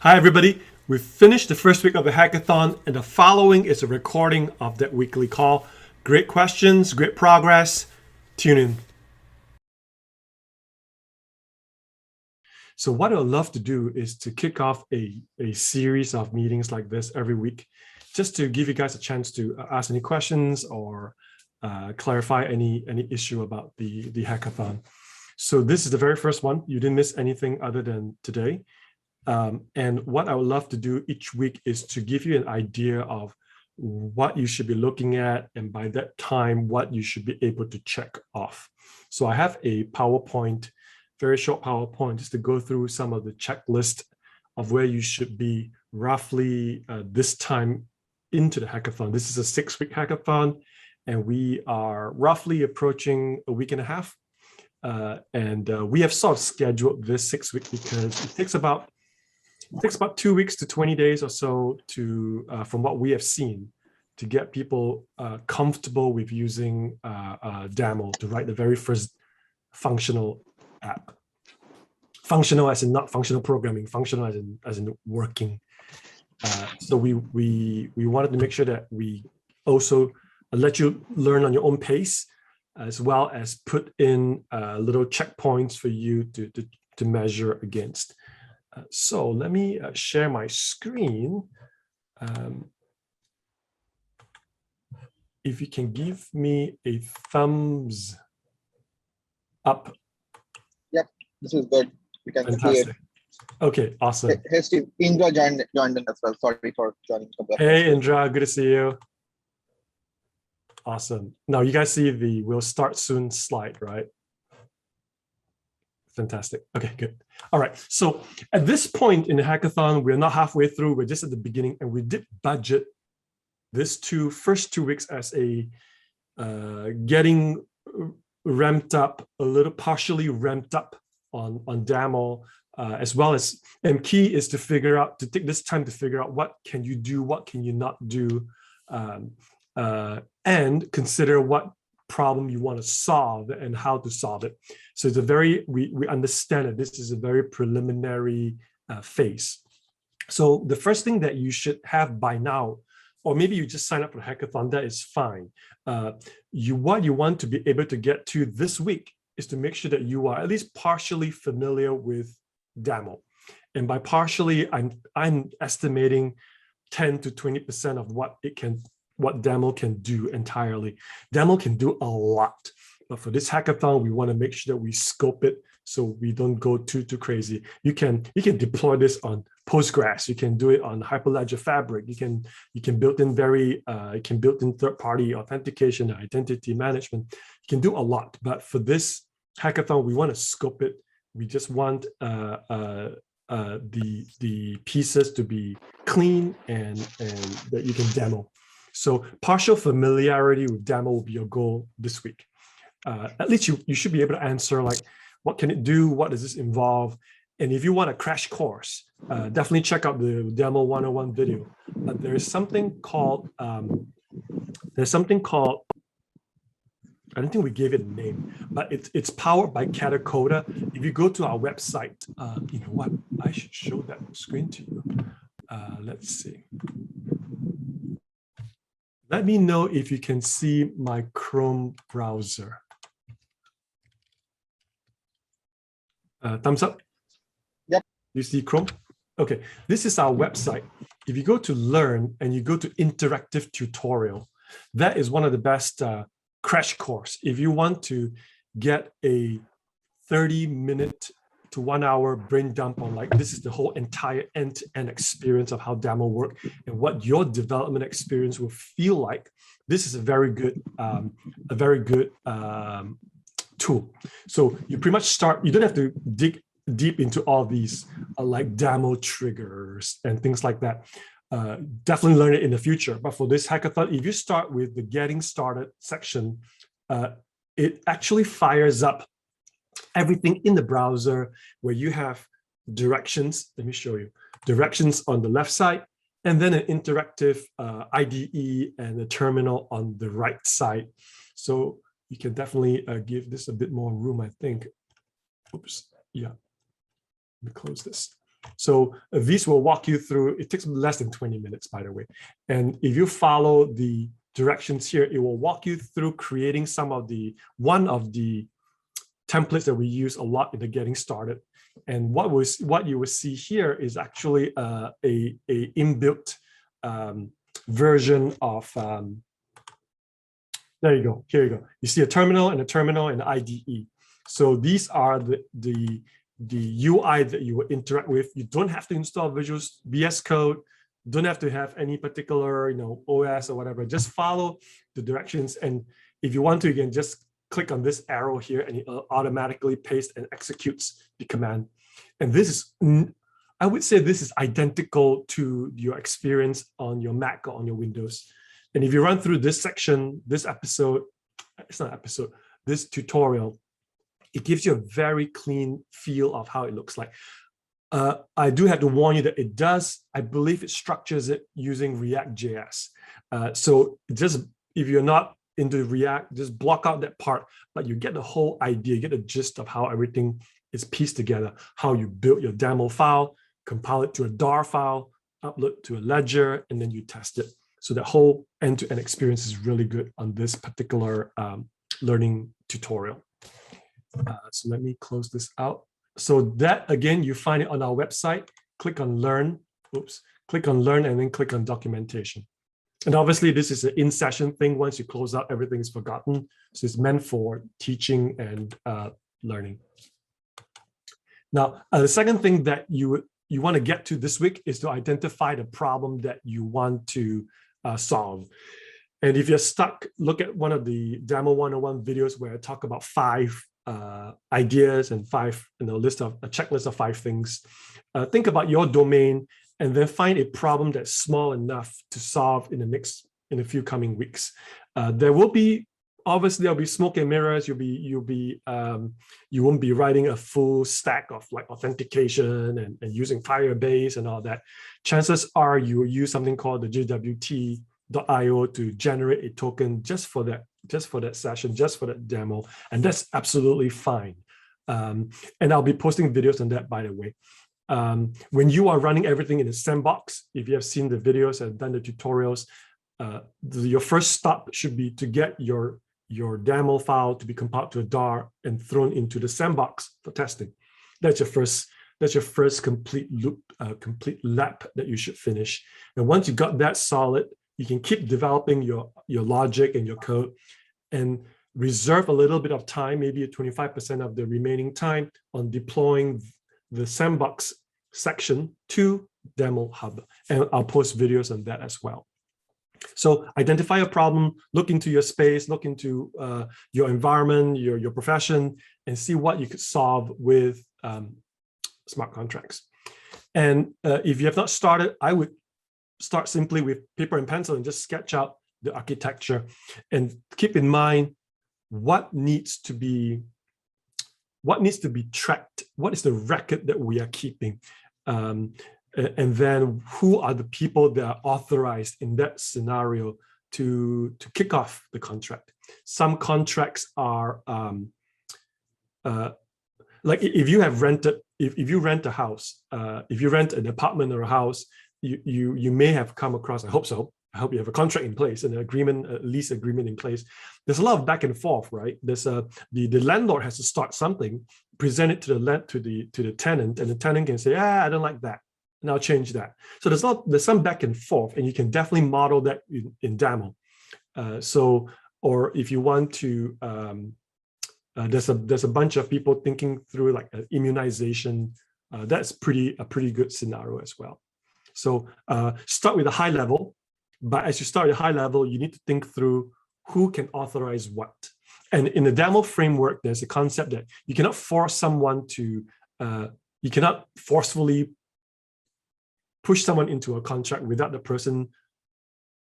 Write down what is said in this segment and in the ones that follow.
Hi, everybody. We've finished the first week of the hackathon, and the following is a recording of that weekly call. Great questions, great progress. Tune in. So what I'd love to do is to kick off a series of meetings like this every week, just to give you guys a chance to ask any questions or clarify any issue about the hackathon. So this is the very first one. You didn't miss anything other than today. And what I would love to do each week is to give you an idea of what you should be looking at, and by that time, what you should be able to check off. So I have a PowerPoint, very short PowerPoint, just to go through some of the checklist of where you should be roughly this time into the hackathon. This is a 6-week hackathon, and we are roughly approaching a week and a half. We have sort of scheduled this 6 week because it takes about 2 weeks to 20 days or so to, from what we have seen, to get people comfortable with using Daml to write the very first functional app. Functional as in not functional programming, functional as in working. So we wanted to make sure that we also let you learn on your own pace, as well as put in little checkpoints for you to measure against. So let me share my screen. If you can give me a thumbs up. Yep, this is good. You can Fantastic. see it. Okay, awesome. Hey, Steve, Indra joined in as well. Sorry for joining. Hey, Indra, good to see you. Awesome. Now you guys see the "we'll start soon" slide, right? Fantastic. Okay, good. All right. So at this point in the hackathon, we're not halfway through. We're just at the beginning, and we did budget this first 2 weeks as a getting ramped up, a little partially ramped up on Daml, as well as, and key is to take this time to figure out what can you do, what can you not do, and consider what problem you want to solve and how to solve it. So it's we understand that this is a very preliminary phase. So the first thing that you should have by now, or maybe you just sign up for the hackathon, that is fine. What you want to be able to get to this week is to make sure that you are at least partially familiar with Daml. And by partially, I'm estimating 10 to 20% of what Daml can do entirely. Daml can do a lot, but for this hackathon, we want to make sure that we scope it so we don't go too crazy. You can deploy this on Postgres. You can do it on Hyperledger Fabric. You can build in third-party authentication, identity management. You can do a lot, but for this hackathon, we want to scope it. We just want the pieces to be clean and that you can demo. So partial familiarity with Daml will be your goal this week. At least you should be able to answer, like, what can it do? What does this involve? And if you want a crash course, definitely check out the Daml 101 video. But there's something called, I don't think we gave it a name, but it's powered by Katacoda. If you go to our website, you know what? I should show that screen to you. Let's see. Let me know if you can see my Chrome browser. Thumbs up. Yep. You see Chrome? Okay, this is our website. If you go to Learn and you go to Interactive Tutorial, that is one of the best crash course. If you want to get a 30-minute to 1 hour brain dump on, like, this is the whole entire end-to-end experience of how Daml works and what your development experience will feel like, this is a very good tool. So you pretty much start, you don't have to dig deep into all these like Daml triggers and things like that. Definitely learn it in the future. But for this hackathon, if you start with the getting started section, it actually fires up everything in the browser where you have directions. Let me show you. Directions on the left side, and then an interactive IDE and a terminal on the right side. So you can definitely give this a bit more room, I think. Oops, yeah. Let me close this. So these will walk you through, it takes less than 20 minutes, by the way. And if you follow the directions here, it will walk you through creating one of the templates that we use a lot in the getting started. And what you will see here is actually a inbuilt version of, there you go, here you go. You see a terminal and IDE. So these are the UI that you will interact with. You don't have to install Visual VS Code, don't have to have any particular OS or whatever. Just follow the directions. And if you want to, you can just click on this arrow here and it automatically pastes and executes the command. And this is, I would say this is identical to your experience on your Mac or on your Windows. And if you run through this section, this tutorial, it gives you a very clean feel of how it looks like. I do have to warn you that it does, I believe it structures it using React.js. So just, if you're not into React, just block out that part, but you get the whole idea, you get the gist of how everything is pieced together, how you build your Daml file, compile it to a DAR file, upload to a ledger, and then you test it. So the whole end-to-end experience is really good on this particular learning tutorial. So let me close this out. So that, again, you find it on our website. Click on Learn. Oops. Click on Learn and then click on Documentation. And obviously, this is an in-session thing. Once you close out, everything is forgotten. So it's meant for teaching and learning. Now, the second thing that you want to get to this week is to identify the problem that you want to solve. And if you're stuck, look at one of the Daml 101 videos where I talk about 5 ideas and 5, a checklist of 5 things. Think about your domain and then find a problem that's small enough to solve in a few coming weeks. There will be, obviously, there'll be smoke and mirrors. You won't be writing a full stack of like authentication and using Firebase and all that. Chances are you will use something called the JWT.io to generate a token just for that session, just for that demo, and that's absolutely fine. And I'll be posting videos on that, by the way. When you are running everything in a sandbox, if you have seen the videos and done the tutorials, your first stop should be to get your Daml file to be compiled to a DAR and thrown into the sandbox for testing. That's your first complete loop, complete lap that you should finish. And once you got that solid, you can keep developing your logic and your code and reserve a little bit of time, maybe 25% of the remaining time, on deploying the sandbox section to Daml Hub. And I'll post videos on that as well. So identify a problem, look into your space, look into your environment, your profession, and see what you could solve with smart contracts. And if you have not started, I would start simply with paper and pencil and just sketch out the architecture and keep in mind what needs to be tracked, what is the record that we are keeping, and then who are the people that are authorized in that scenario to kick off the contract. Some contracts are like if you rent a house, if you rent an apartment or a house, you may have come across, I hope so, I hope you have a contract in place, an agreement, a lease agreement in place. There's a lot of back and forth, right? There's the landlord has to start something, present it to the tenant, and the tenant can say, I don't like that, and I'll change that. So there's some back and forth, and you can definitely model that in Daml. Or if you want to, there's a bunch of people thinking through like an immunization. That's a pretty good scenario as well. So start with a high level, but as you start at a high level, you need to think through who can authorize what. And in the Daml framework, there's a concept that you cannot force someone to, you cannot forcefully push someone into a contract without the person,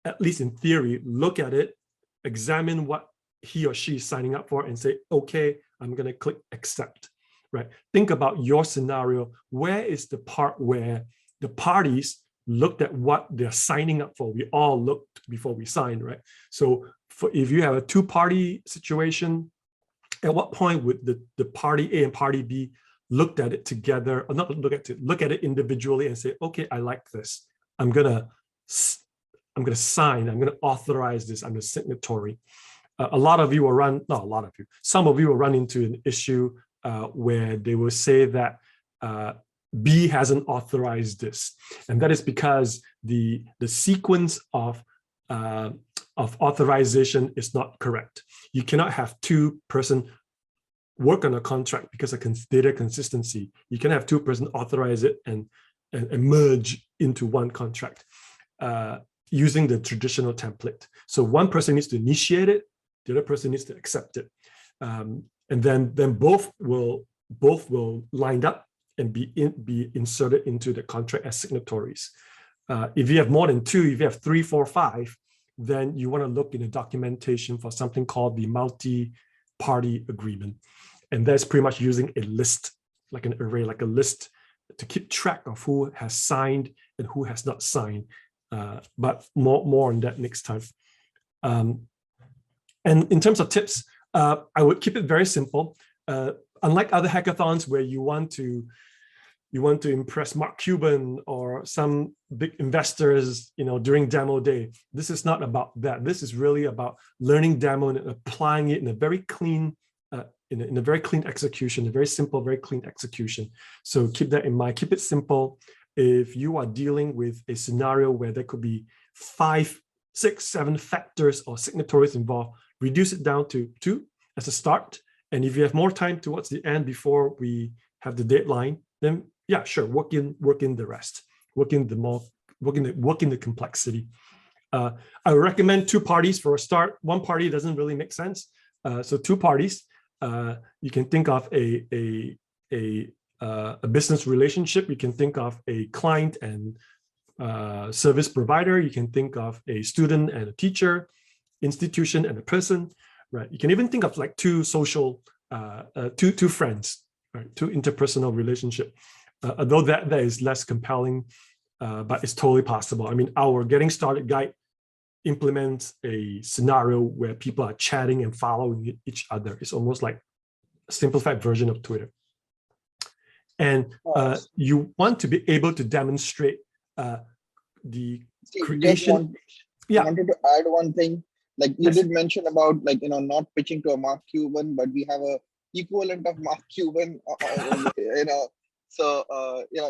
at least in theory, look at it, examine what he or she is signing up for and say, okay, I'm going to click accept, right? Think about your scenario. Where is the part where the parties looked at what they're signing up for? We all looked before we signed, right? So if you have a 2-party situation, at what point would the party A and party B looked at it together, or not look at it individually and say, okay, I like this. I'm gonna sign, I'm gonna authorize this, I'm a signatory. A lot of you will run, not a lot of you, some of you will run into an issue where they will say that B hasn't authorized this. And that is because the sequence of authorization is not correct. You cannot have two-person work on a contract because of data consistency. You can have two-person authorize it and merge into one contract using the traditional template. So one person needs to initiate it, the other person needs to accept it. And then both will line up and be inserted into the contract as signatories. If you have more than two, if you have 3, 4, 5, then you want to look in the documentation for something called the multi-party agreement. And that's pretty much using a list, like an array, like a list to keep track of who has signed and who has not signed. But more on that next time. And in terms of tips, I would keep it very simple. Unlike other hackathons where you want to impress Mark Cuban or some big investors, during demo day, this is not about that. This is really about learning Daml and applying it in a very clean, in a very clean execution, a very simple, very clean execution. So keep that in mind. Keep it simple. If you are dealing with a scenario where there could be 5, 6, 7 factors or signatories involved, reduce it down to 2 as a start. And if you have more time towards the end before we have the deadline, then yeah, sure, work in the rest, work in the complexity. I would recommend 2 parties for a start. One party doesn't really make sense. So 2 parties. You can think of a business relationship. You can think of a client and service provider. You can think of a student and a teacher, institution and a person, right? You can even think of like 2 social, two friends, right? 2 interpersonal relationship. Although that is less compelling, but it's totally possible. I mean, our Getting Started guide implements a scenario where people are chatting and following each other. It's almost like a simplified version of Twitter. And you want to be able to demonstrate the creation. I wanted to add one thing. Like you did mention about not pitching to a Mark Cuban, but we have a equivalent of Mark Cuban. So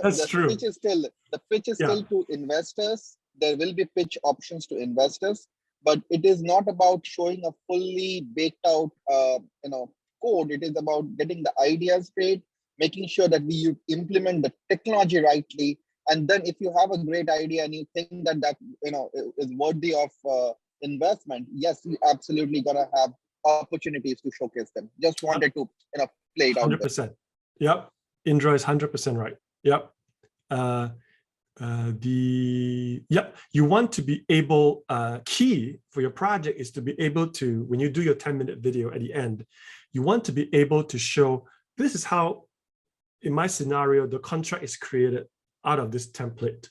That's true. The pitch is still to investors. There will be pitch options to investors, but it is not about showing a fully baked out code. It is about getting the ideas straight, making sure that you implement the technology rightly. And then if you have a great idea and you think that is worthy of investment, yes, you absolutely gonna have opportunities to showcase them. Just wanted to play it out. 100%. Yep. Indra is 100% right. Yep. You want to be able, key for your project is to be able to, when you do your 10-minute video at the end, you want to be able to show, this is how, in my scenario, the contract is created out of this template.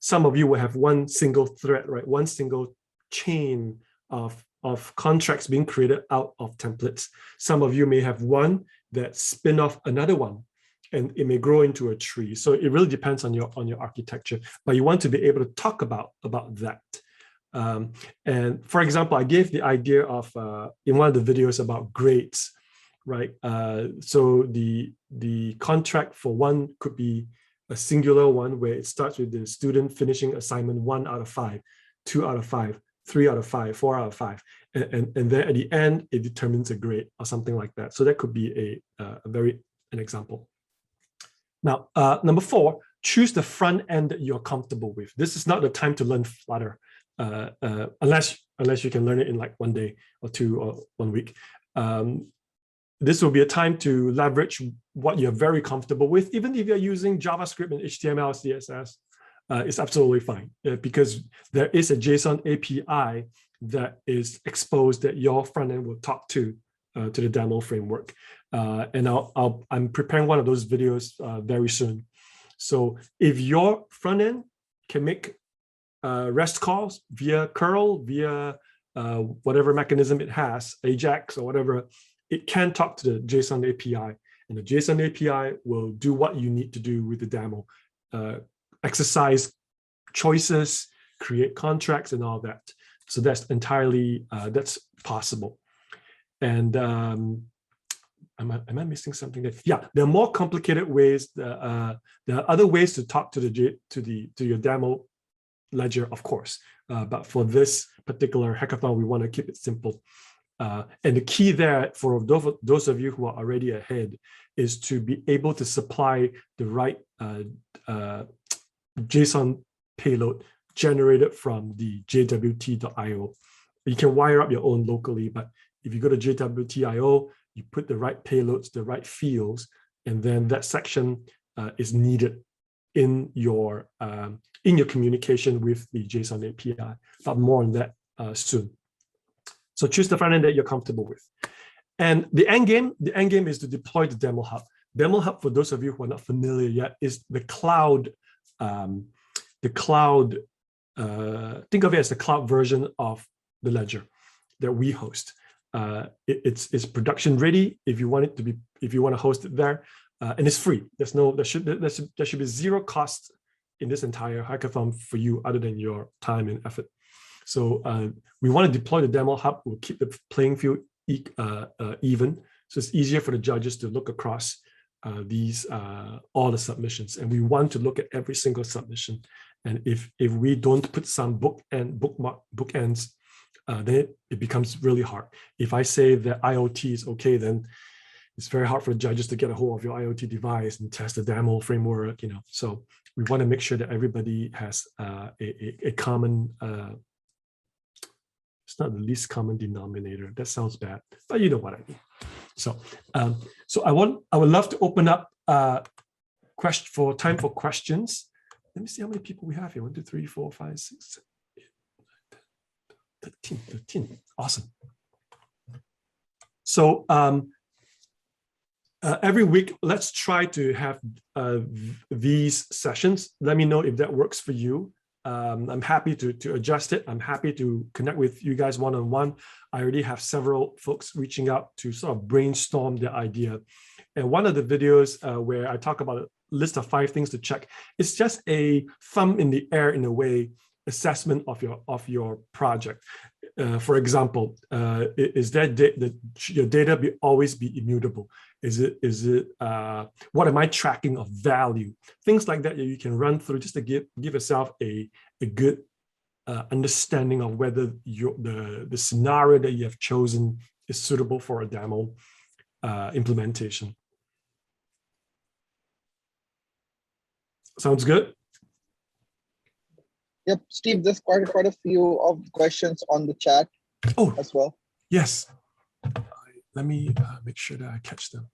Some of you will have one single thread, right? One single chain of contracts being created out of templates. Some of you may have one that spin off another one, and it may grow into a tree. So it really depends on your architecture, but you want to be able to talk about that. And for example, I gave the idea of in one of the videos about grades, right? So the contract for one could be a singular one where it starts with the student finishing assignment 1 out of 5, 2 out of 5, 3 out of 5, 4 out of 5, and then at the end it determines a grade or something like that. So that could be an example. Now, number 4, choose the front end that you're comfortable with. This is not the time to learn Flutter, unless you can learn it in like 1 day or 2 or 1 week. This will be a time to leverage what you're very comfortable with. Even if you're using JavaScript and HTML, CSS, it's absolutely fine because there is a JSON API that is exposed that your front end will talk to the Daml framework. And I'm preparing one of those videos very soon. So if your front end can make REST calls via curl, via whatever mechanism it has, Ajax or whatever, it can talk to the JSON API. and the JSON API will do what you need to do with the Daml, exercise choices, create contracts, and all that. So that's entirely that's possible. And am I missing something there? Yeah, there are more complicated ways. There are other ways to talk to your Daml ledger, of course. But for this particular hackathon, we want to keep it simple. And the key there for those of you who are already ahead is to be able to supply the right JSON payload generated from the jwt.io. You can wire up your own locally, but if you go to jwt.io, you put the right payloads, the right fields, and then that section is needed in your communication with the JSON API. But more on that soon. So choose the front end that you're comfortable with. And the end game is to deploy the Daml Hub. Daml Hub, for those of you who are not familiar yet, is the cloud. Think of it as the cloud version of the ledger that we host. It's production ready if you want it to be, if you want to host it there, and it's free. There should be zero cost in this entire hackathon for you other than your time and effort. So we want to deploy the Daml Hub. We'll keep the playing field even, so it's easier for the judges to look across all the submissions, and we want to look at every single submission. And if we don't put some bookends, then it becomes really hard. If I say that IoT is okay, then it's very hard for the judges to get a hold of your IoT device and test the Daml framework. So we want to make sure that everybody has a common. It's not the least common denominator. That sounds bad, but you know what I mean. So, so I would love to open up time for questions. Let me see how many people we have here. 1, 2, 3, 4, 5, 6, 7, 8, 13. Awesome. So every week, let's try to have these sessions. Let me know if that works for you. I'm happy to adjust it. I'm happy to connect with you guys one-on-one. I already have several folks reaching out to sort of brainstorm the idea. And one of the videos where I talk about a list of 5 things to check, it's just a thumb in the air, in a way, assessment of your project. For example, is that your data always be immutable? Is it what am I tracking of value? Things like that you can run through just to give yourself a good understanding of whether the scenario that you have chosen is suitable for a Daml implementation. Sounds good? Yep, Steve, there's quite a few of questions on the chat as well. Yes. Let me make sure that I catch them.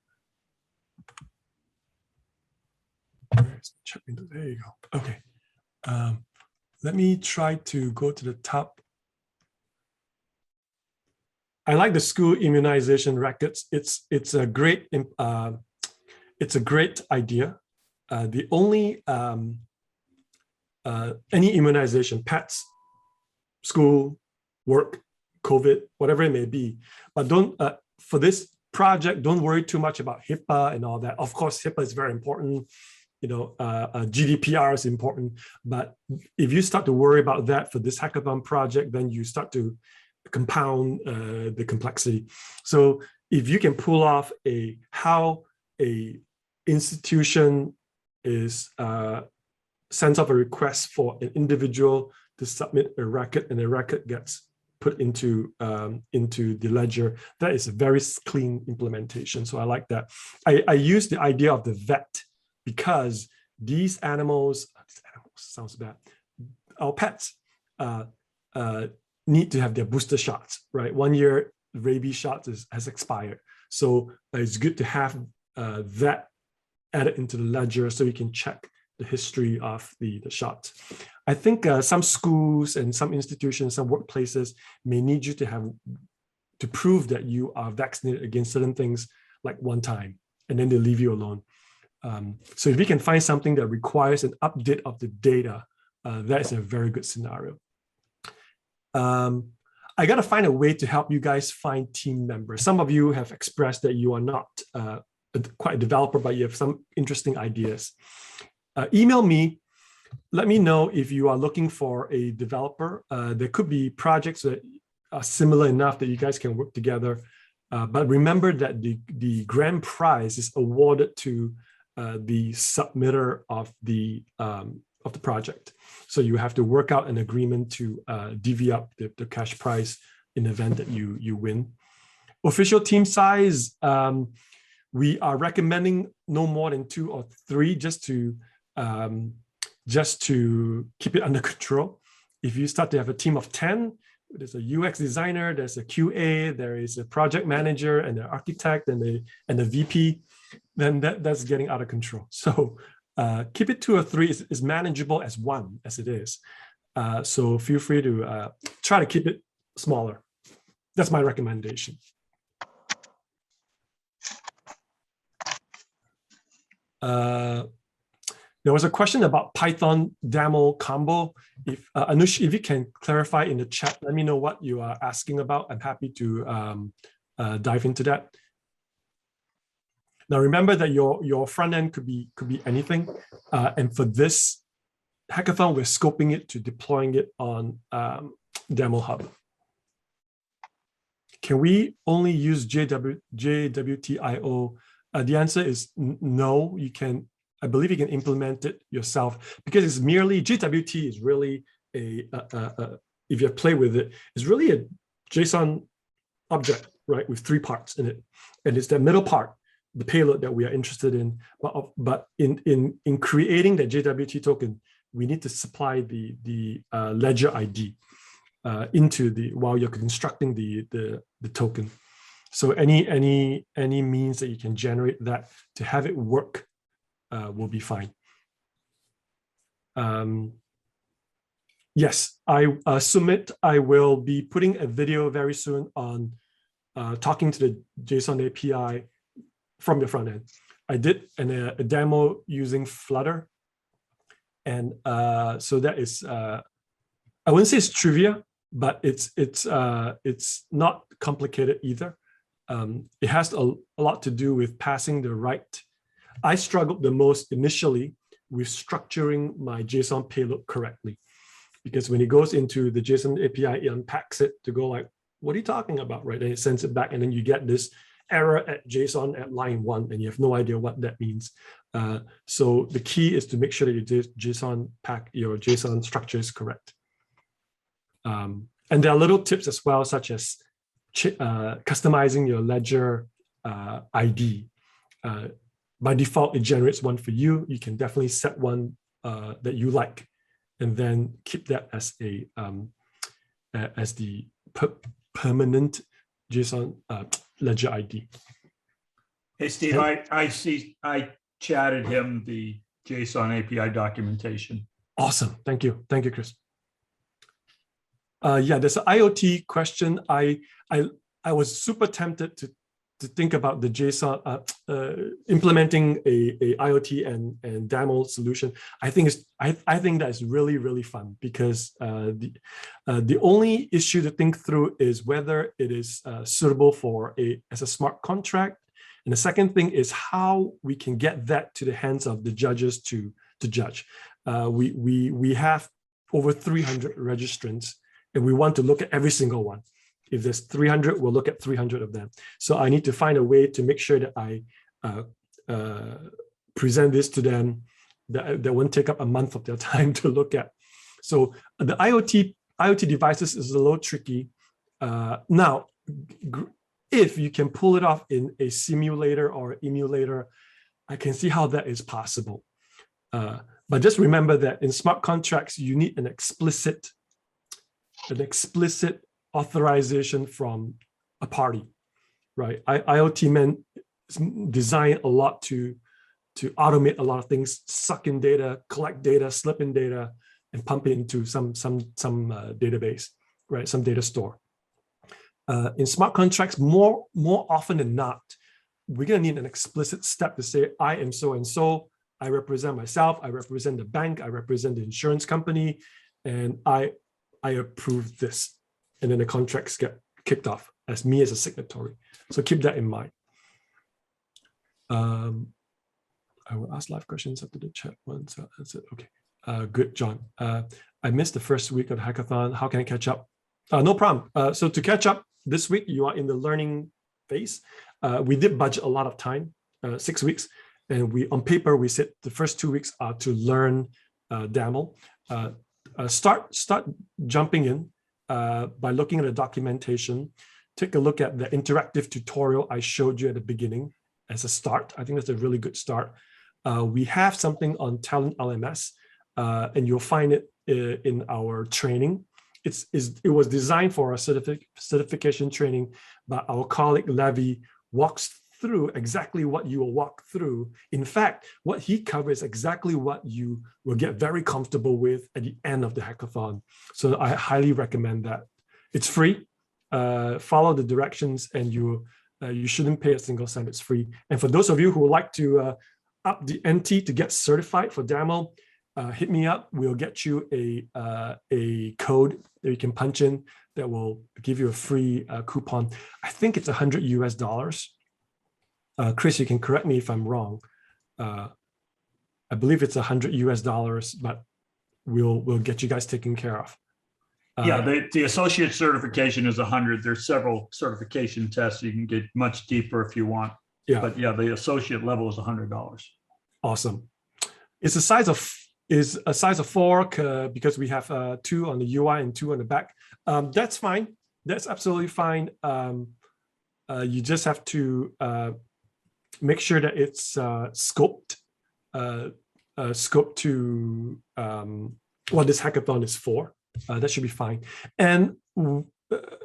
There you go. Okay. Let me try to go to the top. I like the school immunization records. It's a great idea. The only any immunization, pets, school, work, COVID, whatever it may be, but don't for this project, don't worry too much about HIPAA and all that. Of course, HIPAA is very important. GDPR is important, but if you start to worry about that for this hackathon project, then you start to compound the complexity. So if you can pull off how a institution is sends off a request for an individual to submit a record, and the record gets put into the ledger, that is a very clean implementation. So I like that. I use the idea of the vet because these animals sounds bad. Our pets need to have their booster shots, right? 1 year rabies shots has expired. So it's good to have that added into the ledger so you can check the history of the shots. I think some schools and some institutions, some workplaces may need you to prove that you are vaccinated against certain things like one time, and then they leave you alone. So if you can find something that requires an update of the data, that's a very good scenario. I got to find a way to help you guys find team members. Some of you have expressed that you are not quite a developer, but you have some interesting ideas, email me. Let me know if you are looking for a developer. There could be projects that are similar enough that you guys can work together. But remember that the grand prize is awarded to the submitter of the project. So you have to work out an agreement to divvy up the cash prize in the event that you win. Official team size, we are recommending no more than 2 or 3 just to keep it under control. If you start to have a team of 10, there's a UX designer, there's a QA, there is a project manager and an architect and a VP, then that's getting out of control. So keep it 2 or 3 is manageable as 1 as it is. So feel free to try to keep it smaller. That's my recommendation. There was a question about Python Daml combo. If Anush, if you can clarify in the chat, let me know what you are asking about. I'm happy to dive into that. Now remember that your front end could be anything, and for this hackathon, we're scoping it to deploying it on Daml Hub. Can we only use JWT.io? The answer is no. You can. I believe you can implement it yourself because it's merely JWT is really if you play with it, it's really a JSON object, right, with 3 parts in it, and it's that middle part, the payload, that we are interested in. But in creating the JWT token, we need to supply the ledger ID into while you're constructing the token. So any means that you can generate that to have it work will be fine. Yes, Sumit, I will be putting a video very soon on talking to the JSON API from the front end. I did a demo using Flutter. And so that is, I wouldn't say it's trivia, but it's not complicated either. It has a lot to do with passing the right. I struggled the most initially with structuring my JSON payload correctly, because when it goes into the JSON API, it unpacks it to go like, what are you talking about, right? And it sends it back, and then you get this error at JSON at line 1, and you have no idea what that means. So the key is to make sure that your JSON structure is correct. And there are little tips as well, such as customizing your ledger ID. By default, it generates one for you. You can definitely set one that you like, and then keep that as the permanent JSON ledger ID. Hey, Steve, I chatted him the JSON API documentation. Awesome. Thank you. Thank you, Chris. Yeah, there's an IoT question. I was super tempted to think about the JSON implementing a IoT and Daml solution. I think that is really fun, because the only issue to think through is whether it is suitable as a smart contract, and the second thing is how we can get that to the hands of the judges to judge. We have over 300 registrants, and we want to look at every single one. If there's 300, we'll look at 300 of them. So I need to find a way to make sure that I present this to them that won't take up a month of their time to look at. So the IoT devices is a little tricky. Now, if you can pull it off in a simulator or emulator, I can see how that is possible. But just remember that in smart contracts, you need an explicit authorization from a party, right? IoT men design a lot to automate a lot of things, suck in data, collect data, slip in data, and pump it into some database, right? Some data store. In smart contracts, more often than not, we're gonna need an explicit step to say, I am so and so, I represent myself, I represent the bank, I represent the insurance company, and I approve this. And then the contracts get kicked off as me as a signatory. So keep that in mind. I will ask live questions after the chat once. That's it. Okay. Good, John. I missed the first week of the hackathon. How can I catch up? No problem. So to catch up this week, you are in the learning phase. We did budget a lot of time, 6 weeks. And on paper, we said the first 2 weeks are to learn Daml. Start jumping in by looking at the documentation. Take a look at the interactive tutorial I showed you at the beginning as a start. I think that's a really good start. We have something on Talent LMS, and you'll find it in our training. It was designed for a certification training, but our colleague Levy walks through exactly what you will walk through. In fact, what he covers exactly what you will get very comfortable with at the end of the hackathon. So I highly recommend that. It's free. Follow the directions, and you shouldn't pay a single cent. It's free. And for those of you who would like to up the ante to get certified for Daml, hit me up. We'll get you a code that you can punch in that will give you a free coupon. I think it's $100 US. Chris, you can correct me if I'm wrong. I believe it's $100 US, but we'll get you guys taken care of. Yeah, the associate certification is 100. There's several certification tests. You can get much deeper if you want. Yeah, but yeah, the associate level is $100. Awesome. It's a size of 4 because we have 2 on the UI and 2 on the back. That's fine. That's absolutely fine. You just have to make sure that it's scoped to what this hackathon is for. That should be fine. And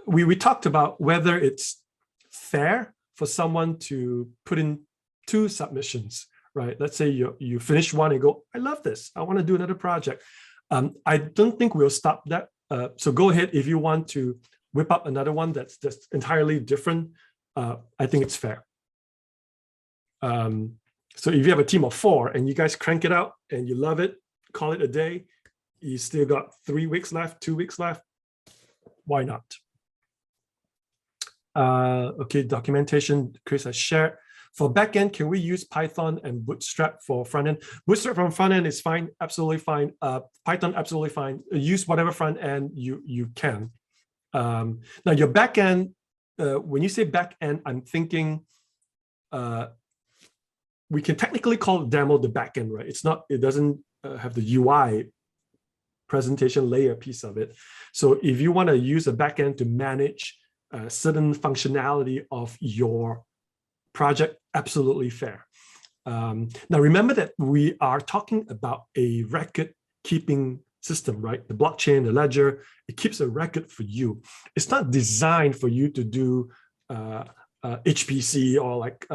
we talked about whether it's fair for someone to put in 2 submissions, right? Let's say you finish one and go, I love this. I want to do another project. I don't think we'll stop that. So go ahead if you want to whip up another one that's just entirely different. I think it's fair. So if you have a team of 4 and you guys crank it out and you love it, call it a day. You still got 3 weeks left, 2 weeks left. Why not? Okay, documentation Chris has shared. For backend, can we use Python and Bootstrap for front end? Bootstrap from front end is fine, absolutely fine. Python, absolutely fine. Use whatever front end you can. Now your backend, when you say backend, I'm thinking we can technically call Daml the backend, right? It's not. It doesn't have the UI presentation layer piece of it. So if you want to use a backend to manage certain functionality of your project, absolutely fair. Now remember that we are talking about a record keeping system, right? The blockchain, the ledger, it keeps a record for you. It's not designed for you to do HPC or like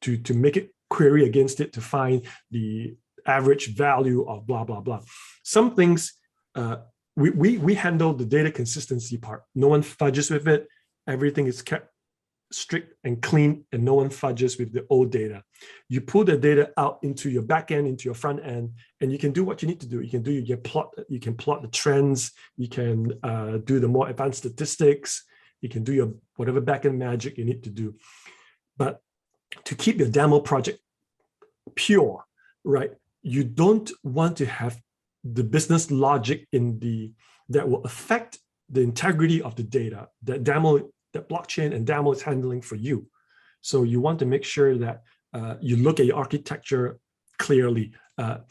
to make it query against it to find the average value of blah, blah, blah. Some things, we handle the data consistency part. No one fudges with it. Everything is kept strict and clean, and no one fudges with the old data. You pull the data out into your back end, into your front end, and you can do what you need to do. You can plot the trends. You can do the more advanced statistics. You can do your whatever backend magic you need to do. But to keep your Daml project pure, right? You don't want to have the business logic that will affect the integrity of the data that blockchain and Daml is handling for you. So you want to make sure that you look at your architecture clearly,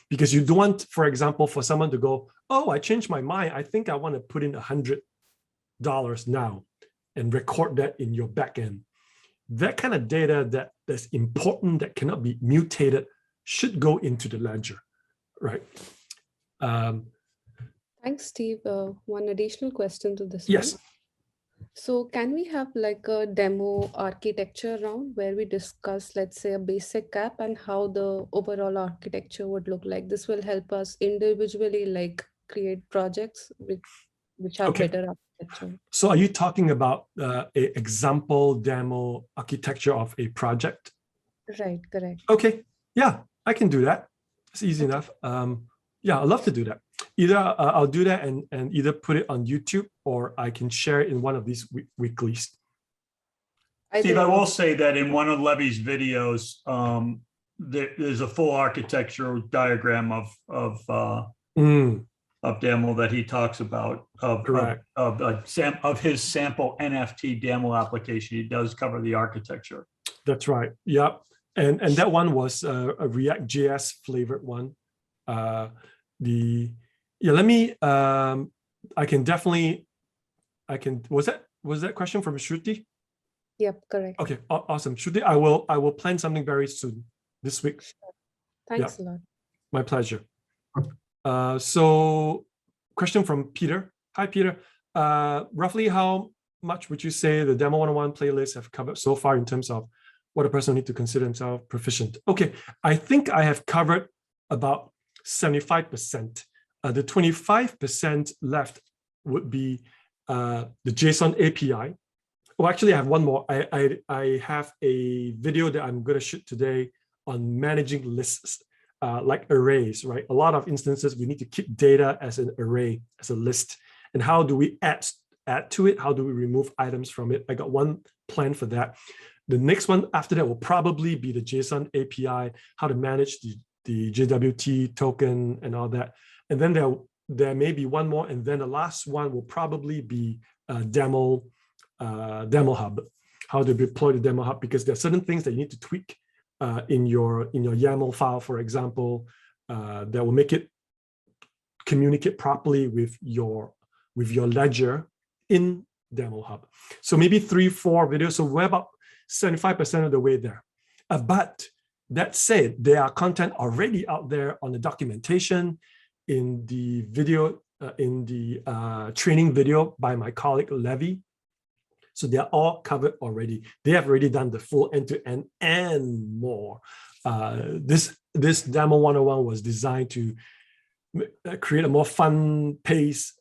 because you don't want, for example, for someone to go, oh, I changed my mind. I think I want to put in $100 now and record that in your backend. That kind of data that's important, that cannot be mutated, should go into the ledger, right? Thanks, Steve. One additional question to this Yes. one. So can we have like a demo architecture round where we discuss, let's say, a basic app and how the overall architecture would look like? This will help us individually like create projects which have better architecture. So are you talking about an example demo architecture of a project? Right, correct. Okay, yeah, I can do that. It's easy enough. Yeah, I'd love to do that. Either I'll do that and either put it on YouTube, or I can share it in one of these weeklies. Steve, I will say that in one of Levy's videos, there's a full architecture diagram of Daml that he talks about of his sample NFT Daml application. He does cover the architecture. That's right. Yep. And that one was a React.js flavored one. Let me was that question from Shruti? Yep, correct. Okay, awesome. Shruti, I will plan something very soon this week. Thanks a lot. My pleasure. So question from Peter. Hi, Peter. Roughly how much would you say the Demo 101 playlists have covered so far in terms of what a person need to consider himself proficient? Okay, I think I have covered about 75%. The 25% left would be the JSON API. Oh, actually, I have one more. I have a video that I'm going to shoot today on managing lists, like arrays, right? A lot of instances, we need to keep data as an array, as a list. And how do we add to it? How do we remove items from it? I got one plan for that. The next one after that will probably be the JSON API, how to manage the JWT token and all that. And then there may be one more. And then the last one will probably be Daml Hub, how to deploy the Daml Hub, because there are certain things that you need to tweak in your YAML file, for example, that will make it communicate properly with your ledger in Daml Hub. So maybe 3-4 videos. So we're about 75% of the way there. But that said, there are content already out there on the documentation, in the video, in the training video by my colleague Levy. So they're all covered already. They have already done the full end-to-end and more. This Daml 101 was designed to create a more fun pace,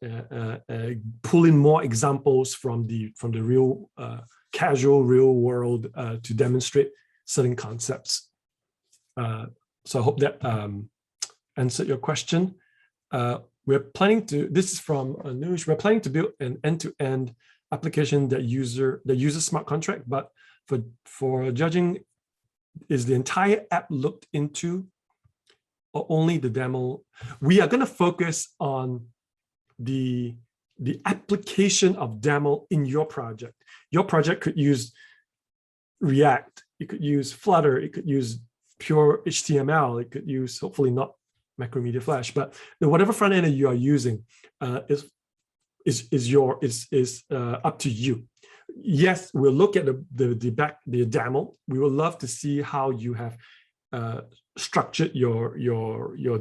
pull in more examples from the real casual real world to demonstrate certain concepts. So I hope that answered your question. We're planning to, this is from Anush, we're planning to build an end-to-end application that uses smart contract, but for judging, is the entire app looked into or only the Daml? We are going to focus on the application of Daml in your project. Your project could use React, it could use Flutter, it could use pure HTML, it could use, hopefully not Macromedia Flash, but whatever front end you are using is up to you. Yes, we'll look at the Daml. We would love to see how you have structured your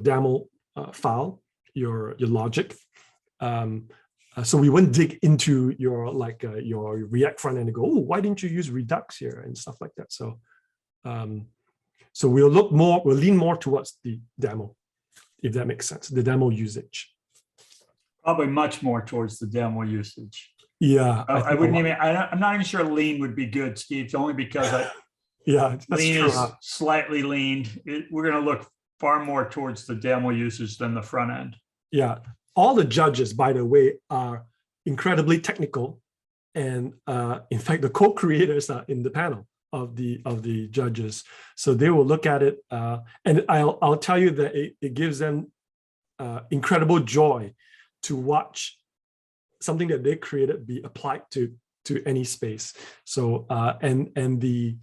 Daml file, your logic. So we won't dig into your React front end and go, oh, why didn't you use Redux here and stuff like that. So so we'll lean more towards the Daml, if that makes sense, the Daml usage. Probably much more towards the Daml usage. Yeah, I wouldn't even. I'm not even sure lean would be good, Steve. Only because yeah, lean true, is slightly leaned. We're going to look far more towards the Daml usage than the front end. Yeah, all the judges, by the way, are incredibly technical, and in fact, the co-creators are in the panel of the judges, so they will look at it, and I'll tell you that it gives them incredible joy to watch something that they created be applied to any space. So and the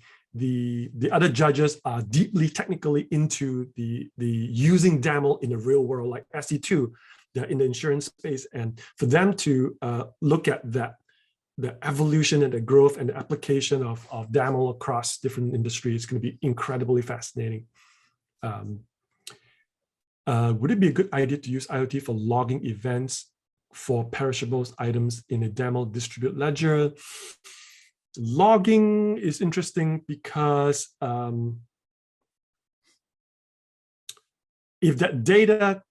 other judges are deeply technically into the using Daml in the real world, like SE2, they're in the insurance space, and for them to look at that, the evolution and the growth and the application of Daml across different industries is going to be incredibly fascinating. Would it be a good idea to use IoT for logging events for perishables items in a Daml distributed ledger? Logging is interesting because if that data,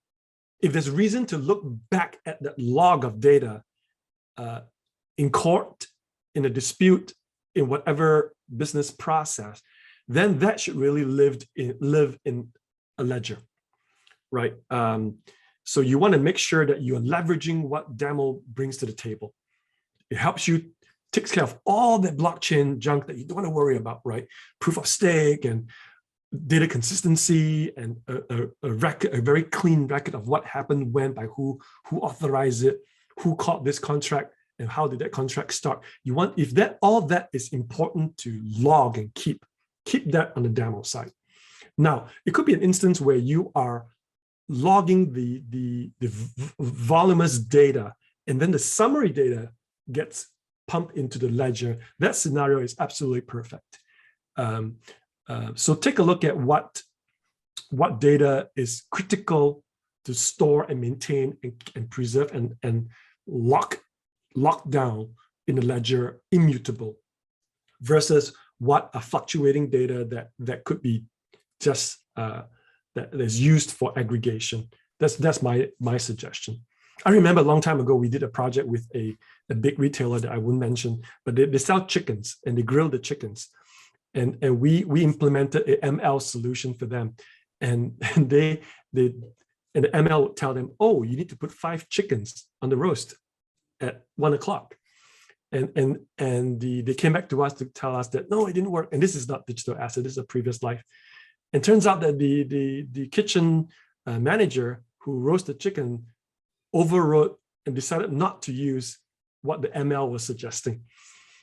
if there's reason to look back at that log of data in court, in a dispute, in whatever business process, then that should really live in a ledger, right? So you want to make sure that you are leveraging what Daml brings to the table. It helps you takes care of all the blockchain junk that you don't want to worry about, right? Proof of stake and data consistency and a record, a very clean record of what happened when, by who authorized it, who caught this contract, and how did that contract start. You want, if that all that is important to log and keep that on the Daml side. Now, it could be an instance where you are logging the voluminous data, and then the summary data gets pumped into the ledger. That scenario is absolutely perfect. So take a look at what data is critical to store and maintain and preserve and lock down in the ledger, immutable, versus what are fluctuating data that could be just that is used for aggregation. That's my suggestion. I remember a long time ago, we did a project with a big retailer that I wouldn't mention, but they sell chickens and they grill the chickens. And we implemented a ML solution for them. And the ML would tell them, oh, you need to put 5 chickens on the roast at 1 o'clock. And they came back to us to tell us that, no, it didn't work. And this is not digital asset, this is a previous life. And turns out that the kitchen manager who roasted chicken overrode and decided not to use what the ML was suggesting.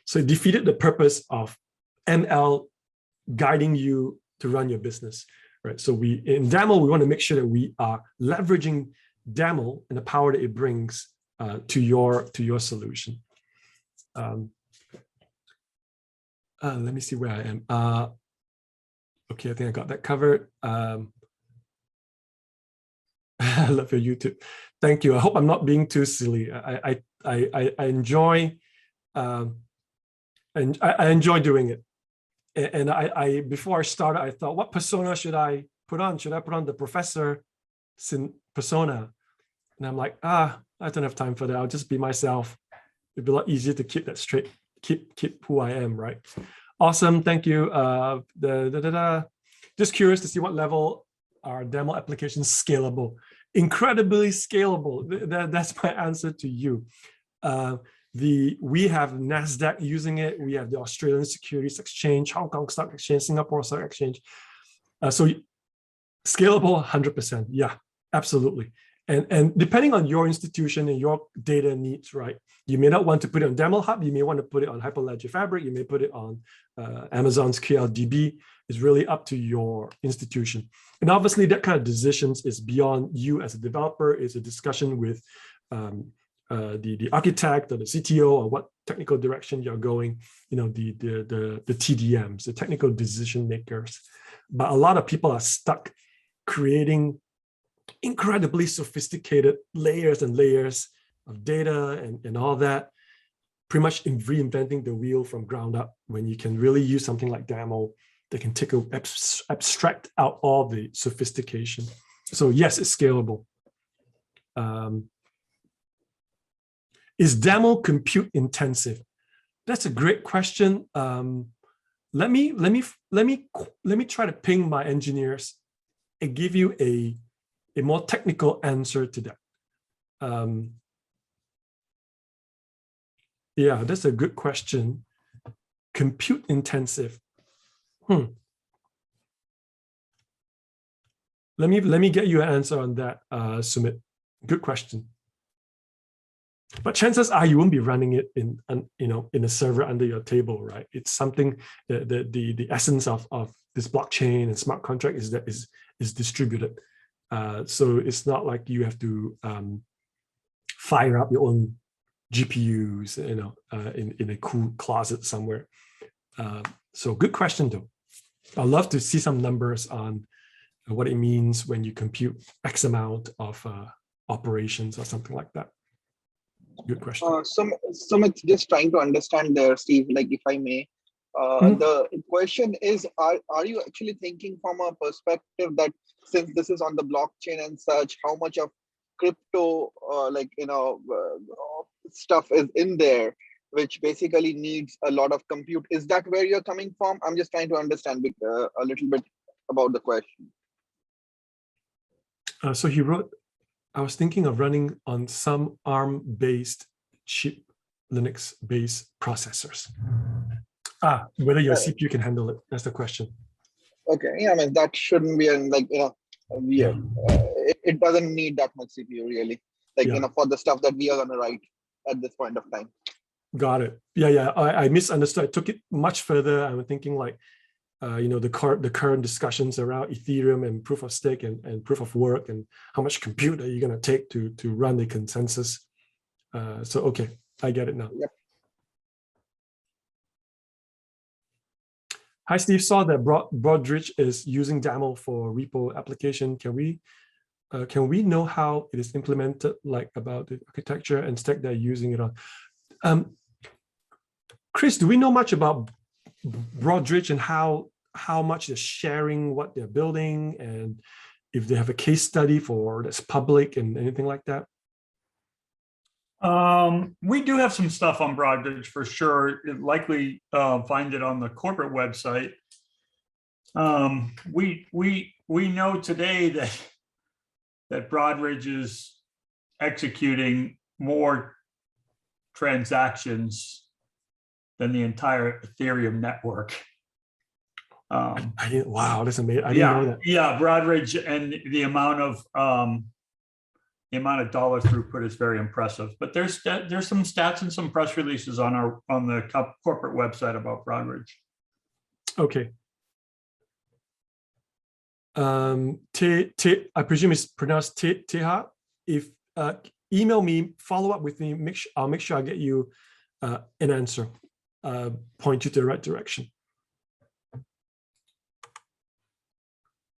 So it defeated the purpose of ML guiding you to run your business, right? So in Daml, we want to make sure that we are leveraging Daml and the power that it brings to your solution. Let me see where I am. Okay, I think I got that covered. I love your YouTube. Thank you. I hope I'm not being too silly. I enjoy and I enjoy doing it. And I before I started, I thought, what persona should I put on? Should I put on the professor persona? And I'm like, I don't have time for that. I'll just be myself. It'd be a lot easier to keep that straight, keep who I am, right? Awesome, thank you. Just curious to see what level are Daml applications scalable. Incredibly scalable. That's my answer to you. We have NASDAQ using it. We have the Australian Securities Exchange, Hong Kong Stock Exchange, Singapore Stock Exchange. So scalable, 100%. Yeah, absolutely. And depending on your institution and your data needs, right? You may not want to put it on Daml Hub. You may want to put it on Hyperledger Fabric. You may put it on Amazon's QLDB. It's really up to your institution. And obviously, that kind of decisions is beyond you as a developer. It's a discussion with the architect or the CTO or what technical direction you're going. You know, the TDMs, the technical decision makers. But a lot of people are stuck creating incredibly sophisticated layers and layers of data and all that, pretty much in reinventing the wheel from ground up, when you can really use something like Daml that can take abstract out all the sophistication. So yes, it's scalable. Is Daml compute intensive? That's a great question. Let me try to ping my engineers and give you a more technical answer to that. Yeah, that's a good question. Compute intensive. Let me get you an answer on that, Sumit. Good question. But chances are you won't be running it in a server under your table, right? It's something the essence of this blockchain and smart contract is that is distributed. So it's not like you have to fire up your own GPUs, in a cool closet somewhere. So good question though. I'd love to see some numbers on what it means when you compute X amount of operations or something like that. Good question. It's just trying to understand there, Steve, like if I may. The question is, are you actually thinking from a perspective that since this is on the blockchain and such, how much of crypto stuff is in there, which basically needs a lot of compute? Is that where you're coming from? I'm just trying to understand a little bit about the question. So he wrote, I was thinking of running on some ARM-based chip Linux-based processors. Whether your CPU can handle it, that's the question. Okay, yeah, I mean, that shouldn't be weird. It doesn't need that much CPU really, for the stuff that we are going to write at this point of time. Got it. Yeah. I misunderstood. I took it much further. I'm thinking the current discussions around Ethereum and proof of stake and proof of work and how much compute are you going to take to run the consensus. So okay, I get it now. Yep. Hi, Steve. Saw that Broadridge is using Daml for repo application. Can we know how it is implemented, like about the architecture and stack they're using it on? Chris, do we know much about Broadridge and how much they're sharing what they're building, and if they have a case study that's public and anything like that? We do have some stuff on Broadridge for sure. Likely find it on the corporate website. We know today that Broadridge is executing more transactions than the entire Ethereum network. Wow, that's amazing. I didn't know that. Yeah, Broadridge and the amount of dollar throughput is very impressive. But there's some stats and some press releases on the corporate website about Broadridge. Okay. I presume it's pronounced Teha. If email me, follow up with me. I'll make sure I get you an answer. Point you to the right direction.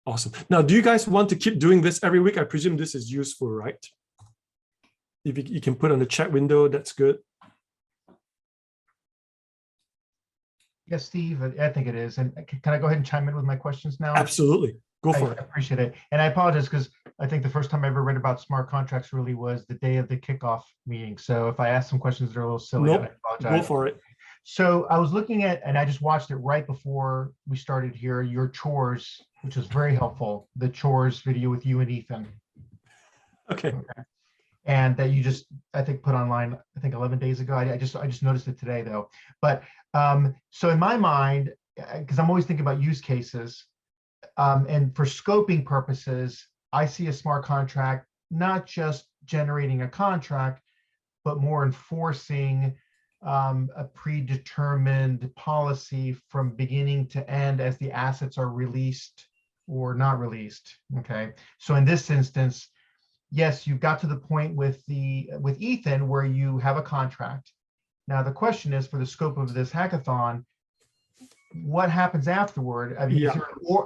Awesome. Now, do you guys want to keep doing this every week? I presume this is useful, right? If you can put on the chat window, that's good. Yes, Steve, I think it is. And can I go ahead and chime in with my questions now? Absolutely. Go for it. I appreciate it. And I apologize because I think the first time I ever read about smart contracts really was the day of the kickoff meeting. So if I ask some questions that are a little silly, nope. I apologize. Go for it. So I was looking at, and I just watched it right before we started here, your chores, which was very helpful, the chores video with you and Ethan. Okay. And that you just, I think, put online, I think 11 days ago. I just noticed it today though. But so in my mind, because I'm always thinking about use cases, and for scoping purposes, I see a smart contract, not just generating a contract, but more enforcing a predetermined policy from beginning to end as the assets are released or not released. Okay, so in this instance, yes, you've got to the point with Ethan where you have a contract. Now the question is, for the scope of this hackathon, what happens afterward? I mean,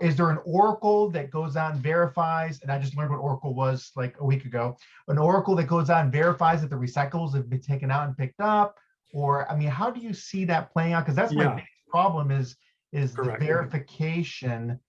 is there an oracle that goes out and verifies? And I just learned what oracle was like a week ago. An oracle that goes out and verifies that the recyclables have been taken out and picked up. Or, I mean, how do you see that playing out? Because that's my biggest problem is the verification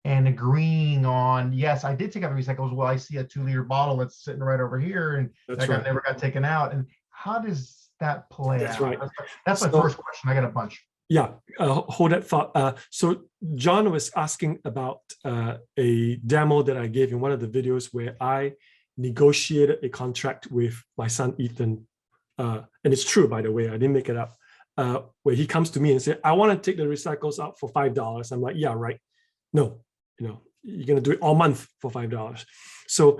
and agreeing on, yes, I did take out the recyclables. Well, I see a 2-liter bottle that's sitting right over here, and that never got taken out. And how does that play out? Right. That's my first question. I got a bunch. Yeah, hold that thought. So John was asking about a demo that I gave in one of the videos where I negotiated a contract with my son, Ethan. And it's true, by the way, I didn't make it up, where he comes to me and said, I want to take the recycles out for $5. I'm like, yeah, right. No, you're going to do it all month for $5. So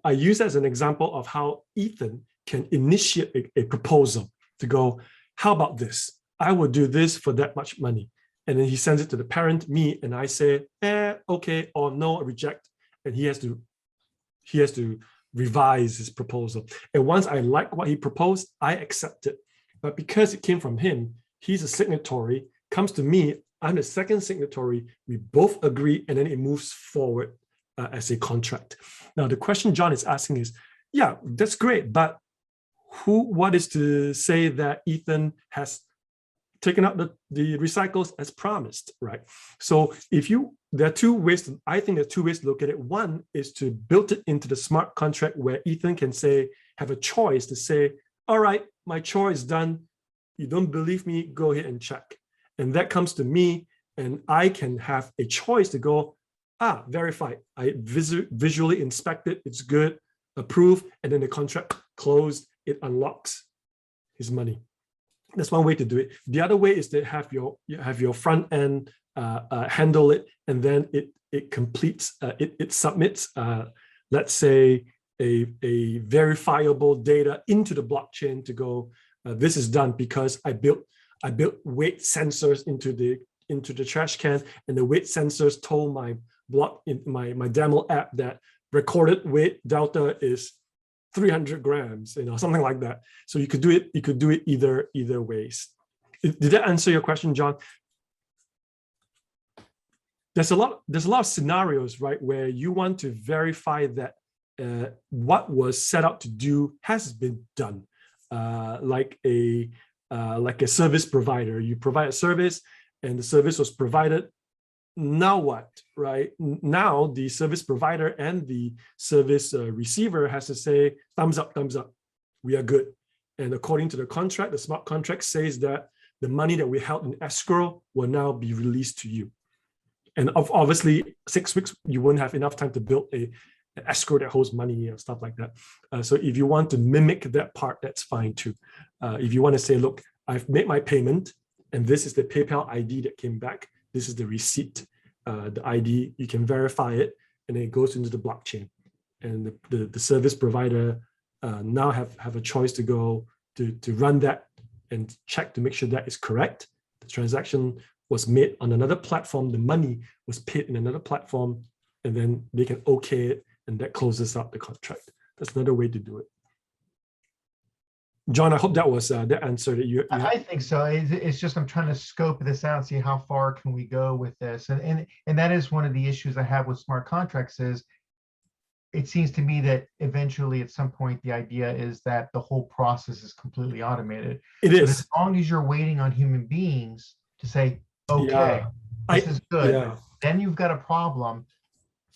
I use that as an example of how Ethan can initiate a proposal to go, how about this? I will do this for that much money. And then he sends it to the parent, me, and I say, okay, or no, reject. And he has to revise his proposal. And once I like what he proposed, I accept it. But because it came from him, he's a signatory, comes to me, I'm the second signatory, we both agree, and then it moves forward as a contract. Now, the question John is asking is, yeah, that's great, but what is to say that Ethan has taken out the recycles as promised, right? So there are two ways, I think there are two ways to look at it. One is to build it into the smart contract where Ethan can have a choice to say, all right, my chore is done. You don't believe me, go ahead and check. And that comes to me, and I can have a choice to go, verify. I visually inspect it, it's good, approve, and then the contract closed, it unlocks. his money. That's one way to do it. The other way is to have your front end handle it, and then it completes, it submits, let's say, a verifiable data into the blockchain to go, this is done because I built weight sensors into the trash can, and the weight sensors told my Daml app that recorded weight delta is 300 grams, something like that. So you could do it either ways. Did that answer your question, John? There's a lot of scenarios, right, where you want to verify that what was set out to do has been done, like a service provider. You provide a service, and the service was provided. Now what, right? Now the service provider and the service receiver has to say, thumbs up, we are good. And according to the contract, the smart contract says that the money that we held in escrow will now be released to you. And obviously 6 weeks, you won't have enough time to build an escrow that holds money and stuff like that. So if you want to mimic that part, that's fine too. If you want to say, look, I've made my payment, and this is the PayPal ID that came back. This is the receipt, the ID, you can verify it, and then it goes into the blockchain. And the service provider now have a choice to go to run that and check to make sure that is correct. The transaction was made on another platform, the money was paid in another platform, and then they can okay it, and that closes out the contract. That's another way to do it. John, I hope that was the answer that you I think so. It's just I'm trying to scope this out, see how far can we go with this, and that is one of the issues I have with smart contracts. Is it seems to me that eventually, at some point, the idea is that the whole process is completely automated. It is. As long as you're waiting on human beings to say, okay, this is good, then you've got a problem.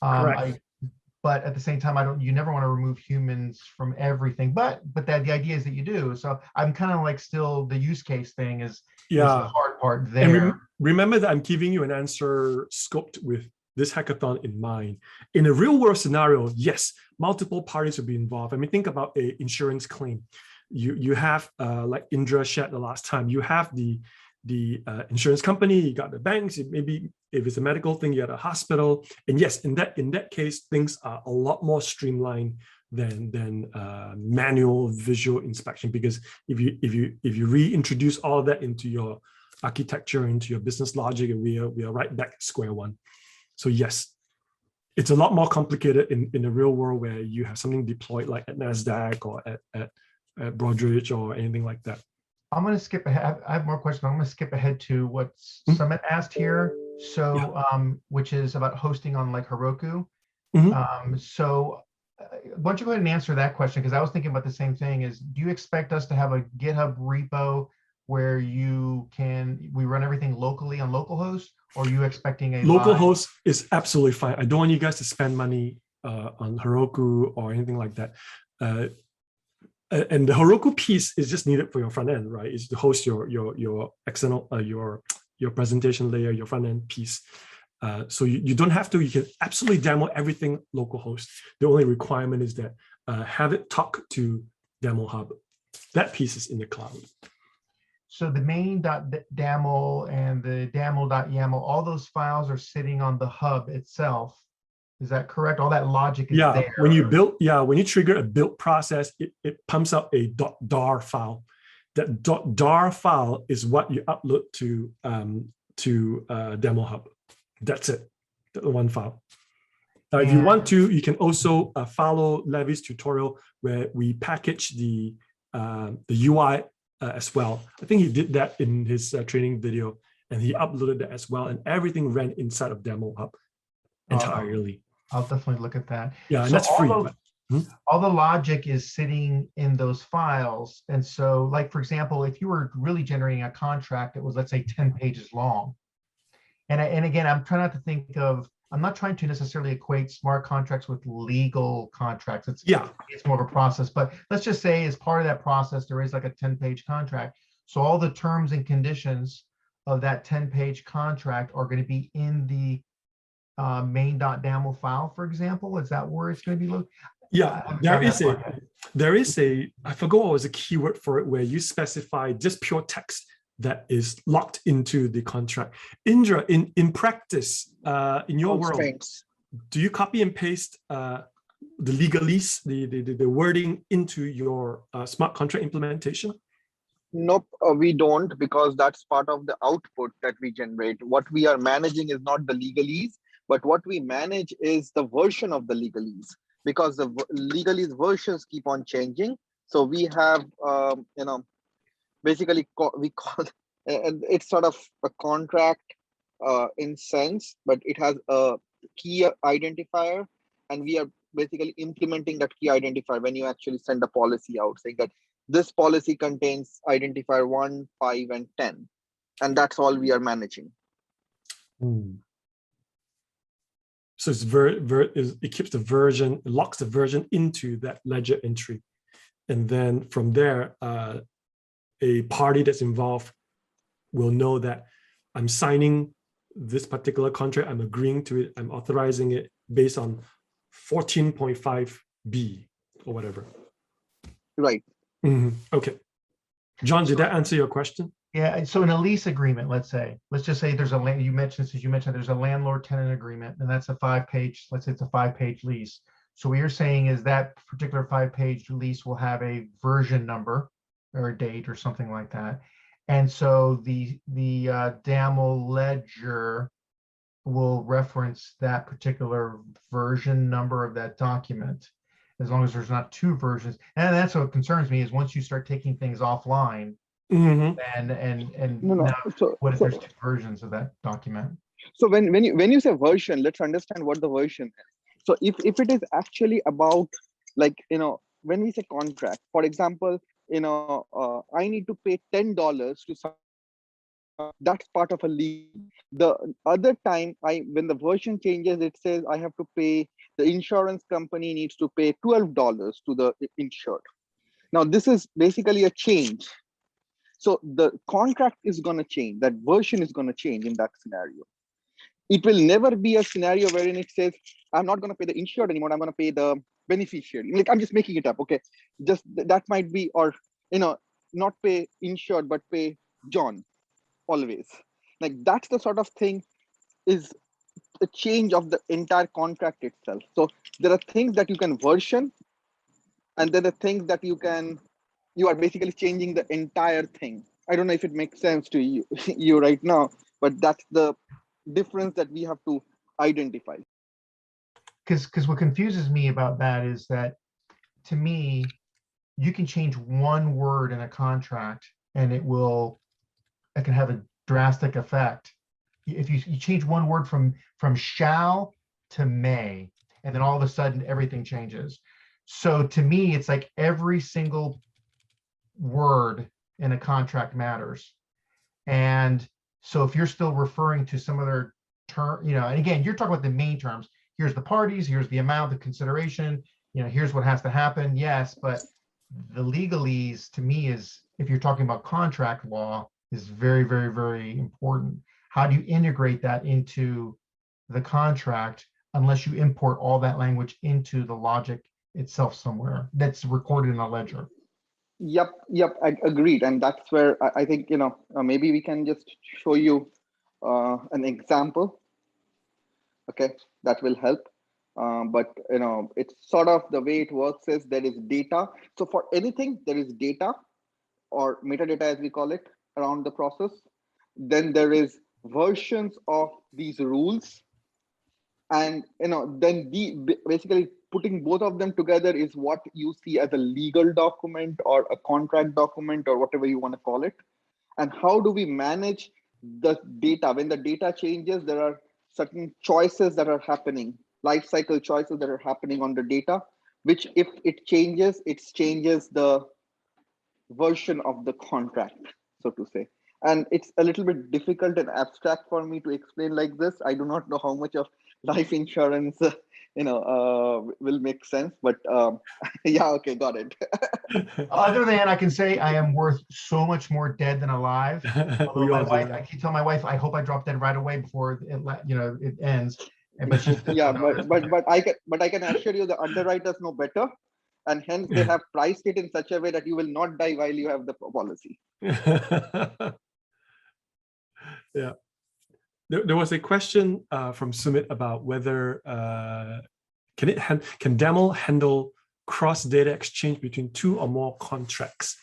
But at the same time, you never want to remove humans from everything. But the idea is that you do. So I'm kind of like still the use case thing is the hard part there. And remember that I'm giving you an answer scoped with this hackathon in mind. In a real world scenario, yes, multiple parties will be involved. I mean, think about an insurance claim. You have, like Indra shared the last time, you have the insurance company, you got the banks, maybe if it's a medical thing, you got a hospital. And yes, in that case, things are a lot more streamlined than manual visual inspection, because if you reintroduce all of that into your architecture, into your business logic, we are right back at square one. So yes, it's a lot more complicated in the real world where you have something deployed like at NASDAQ or at Broadridge or anything like that. I'm going to skip ahead. I have more questions. I'm going to skip ahead to what Summit asked here. So, which is about hosting on like Heroku. So why don't you go ahead and answer that question? Because I was thinking about the same thing. Is do you expect us to have a GitHub repo where we run everything locally on localhost, or are you expecting a localhost is absolutely fine. I don't want you guys to spend money on Heroku or anything like that. And the Heroku piece is just needed for your front end, right? Is to host your external your presentation layer, your front end piece. So you don't have to. You can absolutely demo everything localhost. The only requirement is that have it talk to Daml Hub. That piece is in the cloud. So the main.daml and the daml.yaml, all those files are sitting on the hub itself. Is that correct? All that logic is there. When you trigger a build process, it pumps out a .dar file. That .dar file is what you upload to Daml Hub. That's it, the one file. If you want to, you can also follow Levy's tutorial where we package the UI as well. I think he did that in his training video, and he uploaded that as well, and everything ran inside of Daml Hub entirely. I'll definitely look at that. Yeah, and that's free. All the logic is sitting in those files. And so, like, for example, if you were really generating a contract that was, let's say, 10 pages long, and again, I'm not trying to necessarily equate smart contracts with legal contracts. It's more of a process. But let's just say as part of that process, there is like a 10-page contract. So all the terms and conditions of that 10-page contract are going to be in the main.daml file, for example. Is that where it's going to be located? Yeah, there is a, I forgot what was the keyword for it, where you specify just pure text that is locked into the contract. Indra, in practice, in your world, do you copy and paste the legalese, the wording into your smart contract implementation? Nope, we don't, because that's part of the output that we generate. What we are managing is not the legalese, but what we manage is the version of the legalese, because the legalese versions keep on changing. So we have, basically we call it's sort of a contract in sense, but it has a key identifier, and we are basically implementing that key identifier when you actually send a policy out, saying that this policy contains identifier 1, 5, and 10, and that's all we are managing. So it's it keeps the version, it locks the version into that ledger entry, and then from there, a party that's involved will know that I'm signing this particular contract, I'm agreeing to it, I'm authorizing it based on 14.5B or whatever. Right. Okay. John, did that answer your question? Yeah, so in a lease agreement, let's just say there's a land, you mentioned there's a landlord-tenant agreement, and that's a 5-page, let's say it's a 5-page lease. So what you're saying is that particular 5-page lease will have a version number or a date or something like that. And so the Daml ledger will reference that particular version number of that document, as long as there's not two versions. And that's what concerns me, is once you start taking things offline, what if there's two versions of that document? So when you say version, let's understand what the version is. So if it is actually about, like, when we say contract, for example, I need to pay $10 to some, that's part of a lease. The other time, when the version changes, it says I have to pay, the insurance company needs to pay $12 to the insured. Now this is basically a change. So the contract is going to change, that version is going to change in that scenario. It will never be a scenario wherein it says, I'm not going to pay the insured anymore, I'm going to pay the beneficiary. Like, I'm just making it up, okay? Just that might be, or, not pay insured, but pay John, always. Like, that's the sort of thing, is a change of the entire contract itself. So there are things that you can version, and then the things that you are basically changing the entire thing. I don't know if it makes sense to you right now, but that's the difference that we have to identify. Because what confuses me about that is that, to me, you can change one word in a contract and it can have a drastic effect. If you change one word from shall to may, and then all of a sudden everything changes. So to me, it's like every single word in a contract matters. And so if you're still referring to some other term, and again, you're talking about the main terms. Here's the parties, here's the amount, the consideration, here's what has to happen. Yes, but the legalese, to me, is, if you're talking about contract law, is very, very, very important. How do you integrate that into the contract unless you import all that language into the logic itself somewhere that's recorded in a ledger? Yep, I agreed. And that's where I think, maybe we can just show you an example. Okay, that will help. But it's sort of, the way it works is there is data. So for anything, there is data, or metadata as we call it, around the process. Then there is versions of these rules. And then basically putting both of them together is what you see as a legal document or a contract document, or whatever you want to call it. And how do we manage the data? When the data changes, there are certain choices that are happening, life cycle choices that are happening on the data, which, if it changes the version of the contract, so to say. And it's a little bit difficult and abstract for me to explain like this. I do not know how much of life insurance will make sense, but yeah, okay, got it. Other than I can say I am worth so much more dead than alive. Although my wife, I keep telling my wife, I hope I drop dead right away before it ends. Yeah, but I can assure you the underwriters know better, and hence they have priced it in such a way that you will not die while you have the policy. Yeah. There was a question from Sumit about whether can Daml handle cross data exchange between 2 or more contracts.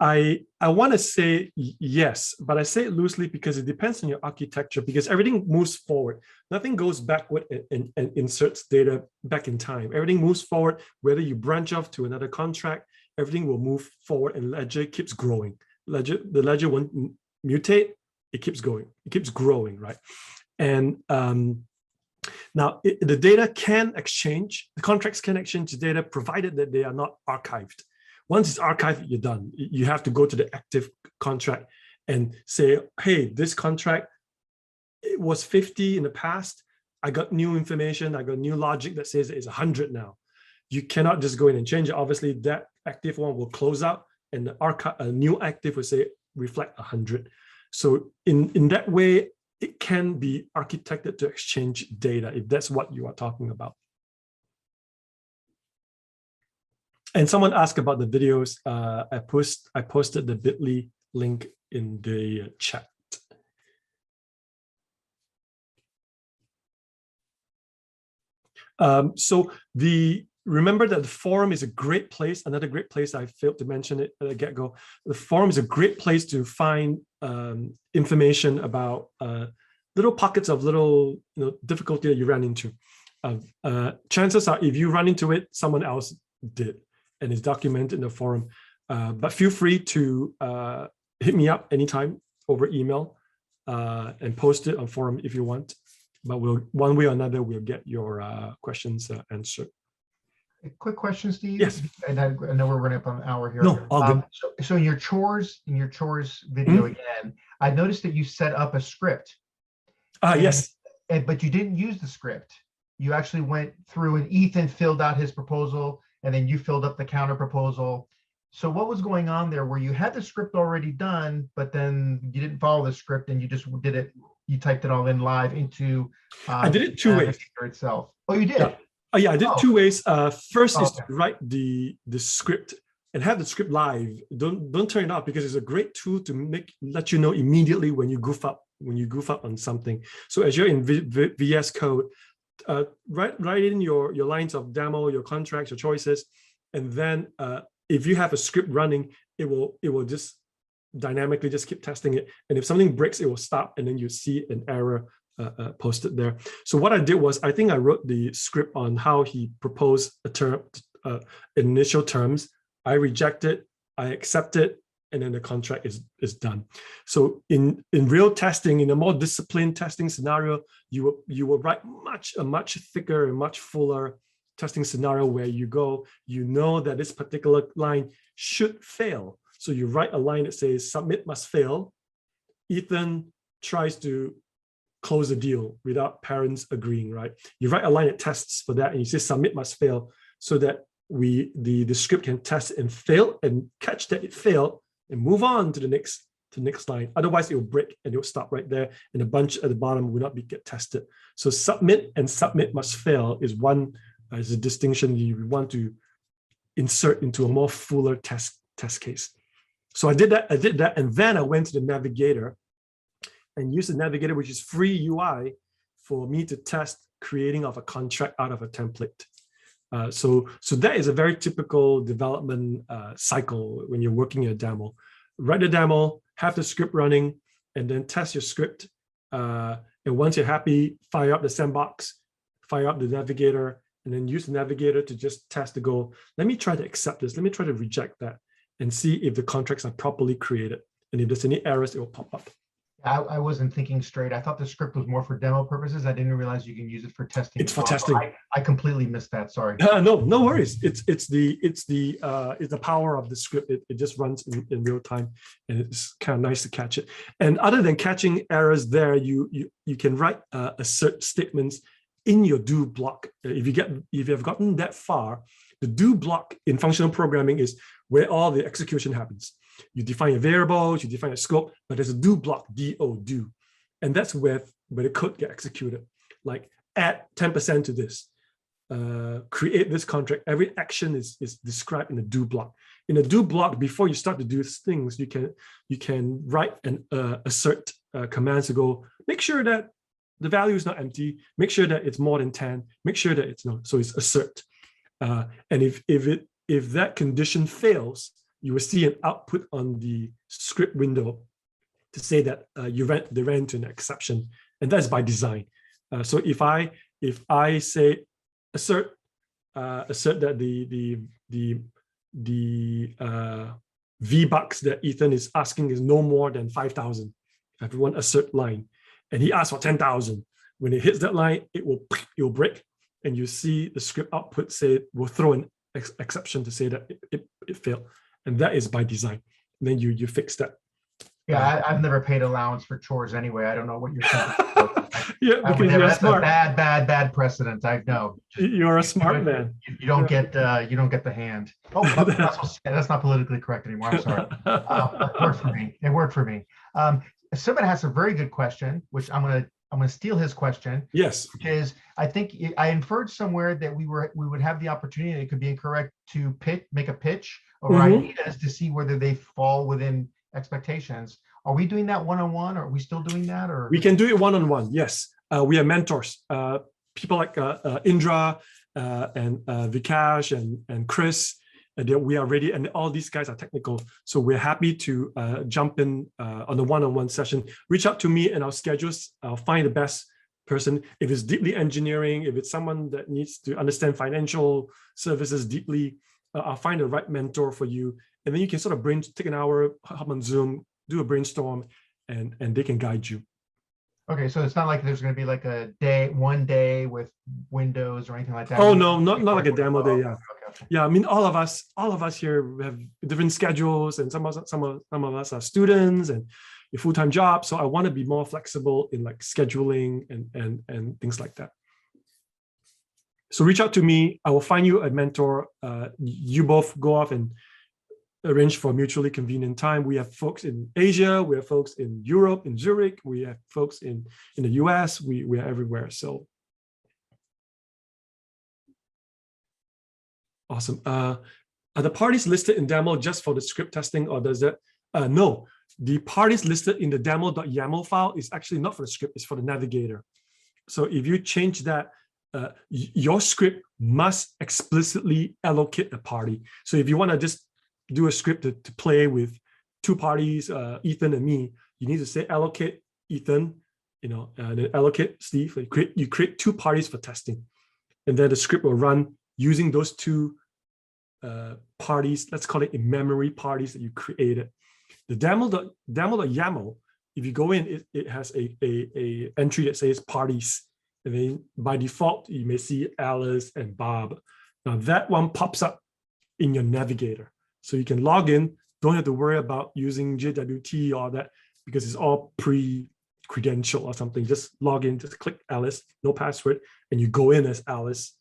I want to say yes, but I say it loosely because it depends on your architecture, because everything moves forward. Nothing goes backward and inserts data back in time. Everything moves forward, whether you branch off to another contract, everything will move forward and ledger keeps growing. The ledger won't mutate, it keeps going, it keeps growing, right? And now the data can exchange, the contracts can exchange the data provided that they are not archived. Once it's archived, you're done. You have to go to the active contract and say, hey, this contract, it was 50 in the past. I got new information. I got new logic that says it's 100 now. You cannot just go in and change it. Obviously, that active one will close out and the new active will say reflect 100. So in that way, it can be architected to exchange data if that's what you are talking about. And someone asked about the videos. I posted the bit.ly link in the chat. So remember that the forum is a great place. Another great place, I failed to mention it at the get-go. The forum is a great place to find information about little pockets of little difficulty that you ran into. Chances are, if you run into it, someone else did, and it's documented in the forum. But feel free to hit me up anytime over email and post it on forum if you want. But one way or another, we'll get your questions answered. A quick question, Steve. Yes. And I know we're running up on an hour here. No, all good. So in your chores video again, I noticed that you set up a script. Yes. But you didn't use the script. You actually went through and Ethan filled out his proposal, and then you filled up the counter proposal. So what was going on there where you had the script already done, but then you didn't follow the script and you just did it, you typed it all in live into I did it 2 ways itself. Oh, you did? Yeah. Yeah, I did 2 ways. First is to write the script and have the script live. Don't turn it off, because it's a great tool to let you know immediately when you goof up on something. So as you're in VS Code, write in your lines of demo, your contracts, your choices, and then if you have a script running, it will just dynamically just keep testing it. And if something breaks, it will stop, and then you see an error posted there. So what I did was, I think I wrote the script on how he proposed a term, initial terms. I reject it, I accept it, and then the contract is done. So in real testing, in a more disciplined testing scenario, you will write a much thicker and much fuller testing scenario where you know that this particular line should fail. So you write a line that says submit must fail. Ethan tries to close the deal without parents agreeing, right? You write a line that tests for that, and you say submit must fail, so that the script can test and fail and catch that it failed and move on to the next line. Otherwise, it will break and it will stop right there, and a bunch at the bottom will not get tested. So submit and submit must fail is a distinction you want to insert into a more fuller test case. So I did that, and then I went to the navigator and used the navigator, which is free UI, for me to test creating of a contract out of a template. So that is a very typical development cycle when you're working in a Daml. Write the Daml, have the script running, and then test your script. And once you're happy, fire up the sandbox, fire up the navigator, and then use the navigator to just test to go, let me try to accept this, let me try to reject that, and see if the contracts are properly created. And if there's any errors, it will pop up. I wasn't thinking straight. I thought the script was more for demo purposes. I didn't realize you can use it for testing. It's for testing. I completely missed that. Sorry. No worries. It's the power of the script. It just runs in real time, and it's kind of nice to catch it. And other than catching errors there, you can write assert statements in your do block. If you have gotten that far, the do block in functional programming is where all the execution happens. You define your variables, you define a scope, but there's a do block, do. And that's where the code get executed. Like add 10% to this, create this contract. Every action is described in a do block. In a do block, before you start to do things, you can write an assert commands to go, make sure that the value is not empty, make sure that it's more than 10, make sure that it's not, so it's assert. And if that condition fails, you will see an output on the script window to say that they ran into an exception, and that's by design. So if I say assert that the V-bucks that Ethan is asking is no more than 5,000. I have one assert line, and he asks for 10,000. When it hits that line, it will break, and you see the script output say will throw an exception to say that it failed, and that is by design. And then you fix that. Yeah, I've never paid allowance for chores anyway. I don't know what you're saying. Yeah, because you're smart. Bad precedent. I know. You're a smart man. You don't get the hand. Oh, that's not politically correct anymore. I'm sorry. It worked for me. It worked for me. Someone has a very good question, which I'm gonna steal his question. Yes. Because I think I inferred somewhere that we would have the opportunity, it could be incorrect, to make a pitch or ideas to see whether they fall within expectations. Are we doing that one-on-one, or are we still doing that? Or we can do it one-on-one. Yes, we are mentors. People like Indra and Vikash and Chris. We are ready, and all these guys are technical. So we're happy to jump in on the one-on-one session. Reach out to me and our schedules. I'll find the best person. If it's deeply engineering, if it's someone that needs to understand financial services deeply, I'll find the right mentor for you. And then you can sort of take an hour, hop on Zoom, do a brainstorm, and they can guide you. Okay, so it's not like there's going to be like one day with Windows or anything like that. Oh no, not like a demo day. Yeah, okay. Yeah. I mean, all of us here have different schedules, and some of us are students and your full-time job. So I want to be more flexible in like scheduling and things like that. So reach out to me. I will find you a mentor. You both go off and arrange for a mutually convenient time. We have folks in Asia, we have folks in Europe, in Zurich, we have folks in the US, we are everywhere. So awesome. Are the parties listed in Daml just for the script testing, or does that? No, the parties listed in the Daml.yaml file is actually not for the script, it's for the navigator. So if you change that, your script must explicitly allocate a party. So if you want to just do a script to play with two parties, Ethan and me, you need to say allocate Ethan, and then allocate Steve. You create two parties for testing, and then the script will run using those two parties. Let's call it in-memory parties that you created. The Daml.yaml, if you go in, it has a entry that says parties, and then by default you may see Alice and Bob. Now that one pops up in your navigator. So you can log in, don't have to worry about using JWT or that, because it's all pre-credential or something. Just log in, just click Alice, no password, and you go in as Alice.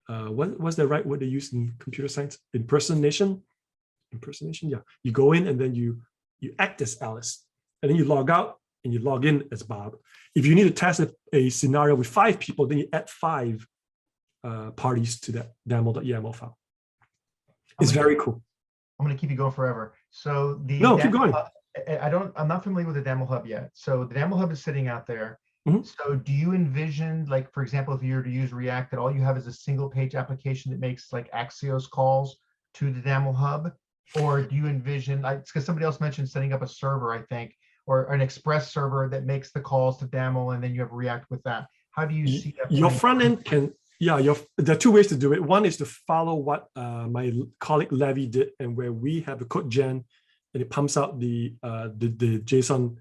What's the right word they use in computer science? Impersonation? Impersonation, yeah. You go in and then you act as Alice, and then you log out and you log in as Bob. If you need to test a scenario with 5 people, then you add 5 parties to that Daml.yaml file. It's very cool. I'm going to keep you going forever. So keep going. I'm not familiar with the Daml Hub yet. So the Daml Hub is sitting out there. Mm-hmm. So do you envision, like, for example, if you were to use React, that all you have is a single page application that makes like Axios calls to the Daml Hub? Or do you envision, because somebody else mentioned setting up a server, I think, or an Express server that makes the calls to Daml, and then you have React with that. How do you see that? Your front end can, there are 2 ways to do it. One is to follow what my colleague Levy did, and where we have the code gen, and it pumps out the JSON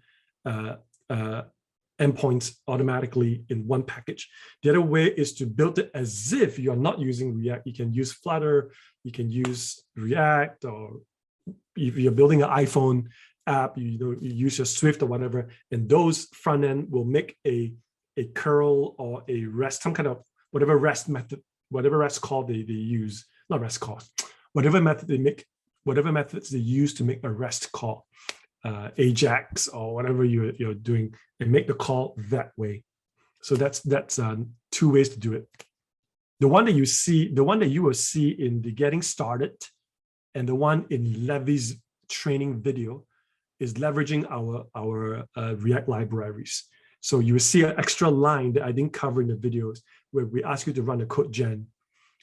endpoints automatically in one package. The other way is to build it as if you are not using React. You can use Flutter, you can use React, or if you're building an iPhone app, you use your Swift or whatever, and those front end will make a curl or a REST, some kind of whatever REST method, whatever REST call they use, not REST call, whatever method they make, whatever methods they use to make a REST call. Ajax or whatever you're doing, and make the call that way. So that's two ways to do it. The one that you will see in the getting started and the one in Levy's training video is leveraging our React libraries. So you will see an extra line that I didn't cover in the videos where we ask you to run a code gen,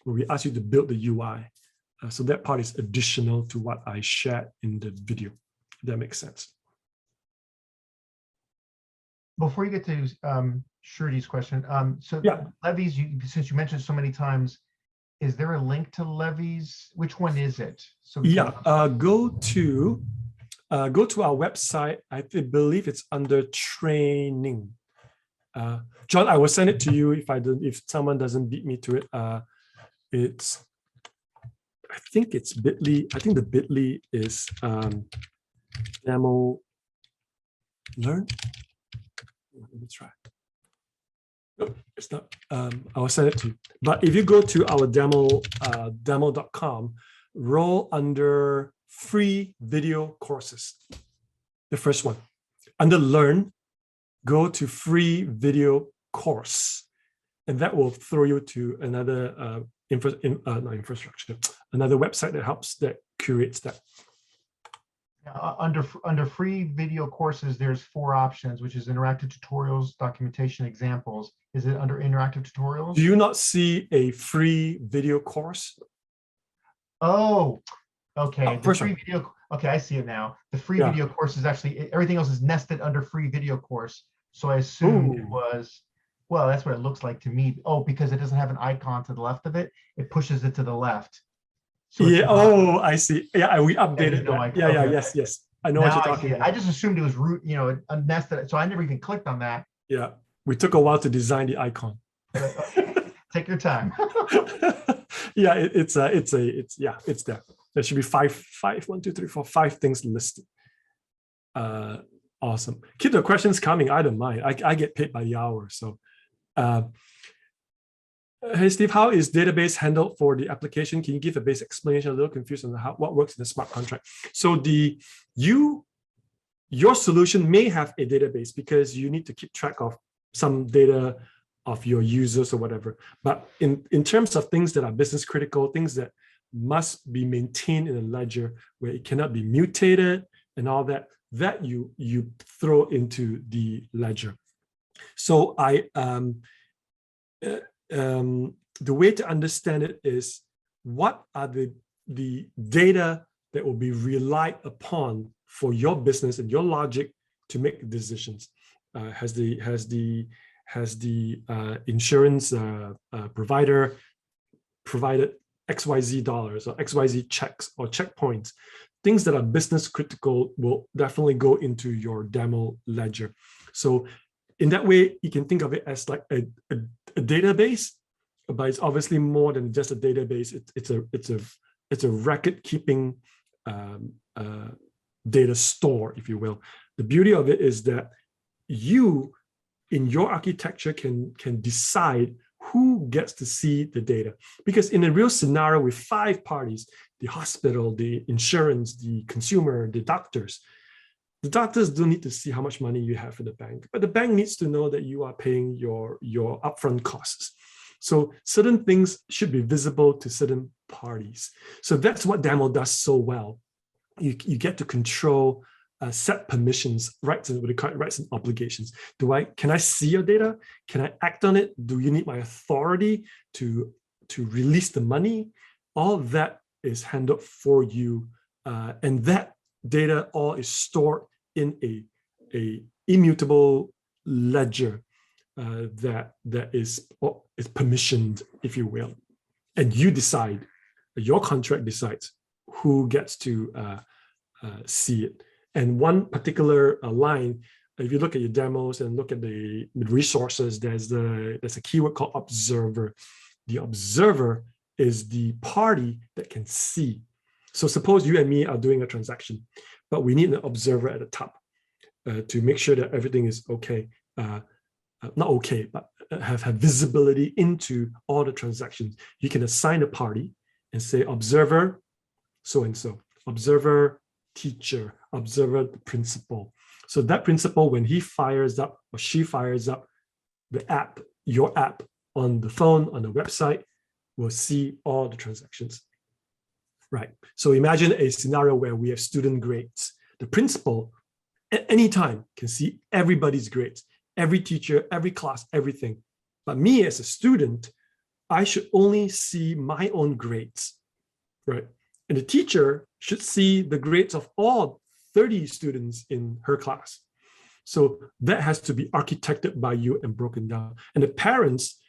where we ask you to build the UI. So that part is additional to what I shared in the video. If that makes sense. Before you get to Shrudi's question, so yeah. Levy's, since you mentioned so many times, is there a link to Levy's? Which one is it? So yeah, go to our website. I believe it's under training. John, I will send it to you if someone doesn't beat me to it. I think it's bit.ly. I think the bit.ly is Daml learn. Let me try. No, it's not. I will send it to you. But if you go to our Daml.com, roll under free video courses, the first one. Under learn, go to free video course, and that will throw you to another another website that curates that. Under free video courses, there's 4 options, which is interactive tutorials, documentation, examples. Is it under interactive tutorials? Do you not see a free video course? Oh, okay. The first free one. video. Okay, I see it now. The free video course is actually, everything else is nested under free video course. So I assumed it was, well, that's what it looks like to me. Oh, because it doesn't have an icon to the left of it, it pushes it to the left. So yeah. Oh, I see. Yeah, we updated no that. Yeah, okay. Yes. I know what you're talking about. I just assumed it was root, nested. So I never even clicked on that. Yeah, we took a while to design the icon. Take your time. Yeah, it's there. There should be five, 1, 2, 3, 4, 5 things listed. Awesome. Keep the questions coming. I don't mind. I get paid by the hour. So. Hey, Steve, how is database handled for the application? Can you give a basic explanation? A little confused on what works in the smart contract. So your solution may have a database because you need to keep track of some data of your users or whatever. But in terms of things that are business critical, things that must be maintained in a ledger where it cannot be mutated and all that you throw into the ledger. So the way to understand it is what are the data that will be relied upon for your business and your logic to make decisions. Has the insurance provider provided XYZ dollars or XYZ checks or checkpoints? Things that are business critical will definitely go into your Daml ledger. So in that way, you can think of it as like a database, but it's obviously more than just a database. It's a record keeping data store, if you will. The beauty of it is that you, in your architecture, can decide who gets to see the data. Because in a real scenario with 5 parties, the hospital, the insurance, the consumer, the doctors don't need to see how much money you have in the bank, but the bank needs to know that you are paying your upfront costs. So certain things should be visible to certain parties. So that's what Daml does so well. You get to control set permissions, rights and rights and obligations. Can I see your data? Can I act on it? Do you need my authority to release the money? All that is handled for you, and that data all is stored in a immutable ledger that is permissioned, if you will, and you decide. Your contract decides who gets to see it. And one particular line, if you look at your demos and look at the resources, there's a keyword called observer. The observer is the party that can see. So suppose you and me are doing a transaction, but we need an observer at the top to make sure that everything is okay. Not okay, but have visibility into all the transactions. You can assign a party and say observer so-and-so, observer teacher, observer, the principal. So that principal, when he fires up or she fires up the app, your app on the phone, on the website, will see all the transactions. Right. So imagine a scenario where we have student grades. The principal at any time can see everybody's grades, every teacher, every class, everything. But me as a student, I should only see my own grades, right? And the teacher should see the grades of all 30 students in her class. So that has to be architected by you and broken down. And the parents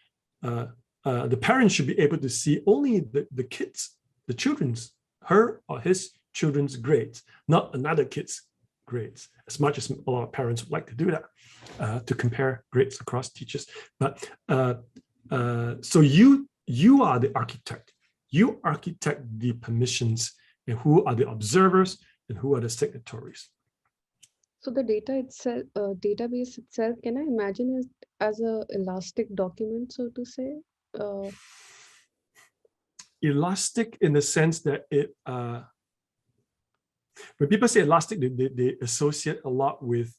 should be able to see only the kids, the children's, her or his children's grades, not another kid's grades, as much as a lot of parents would like to do that, to compare grades across teachers. But so you are the architect. You architect the permissions and who are the observers and who are the signatories. So the data itself, database itself, can I imagine it as a elastic document, so to say? Elastic in the sense that it, when people say elastic, they associate a lot with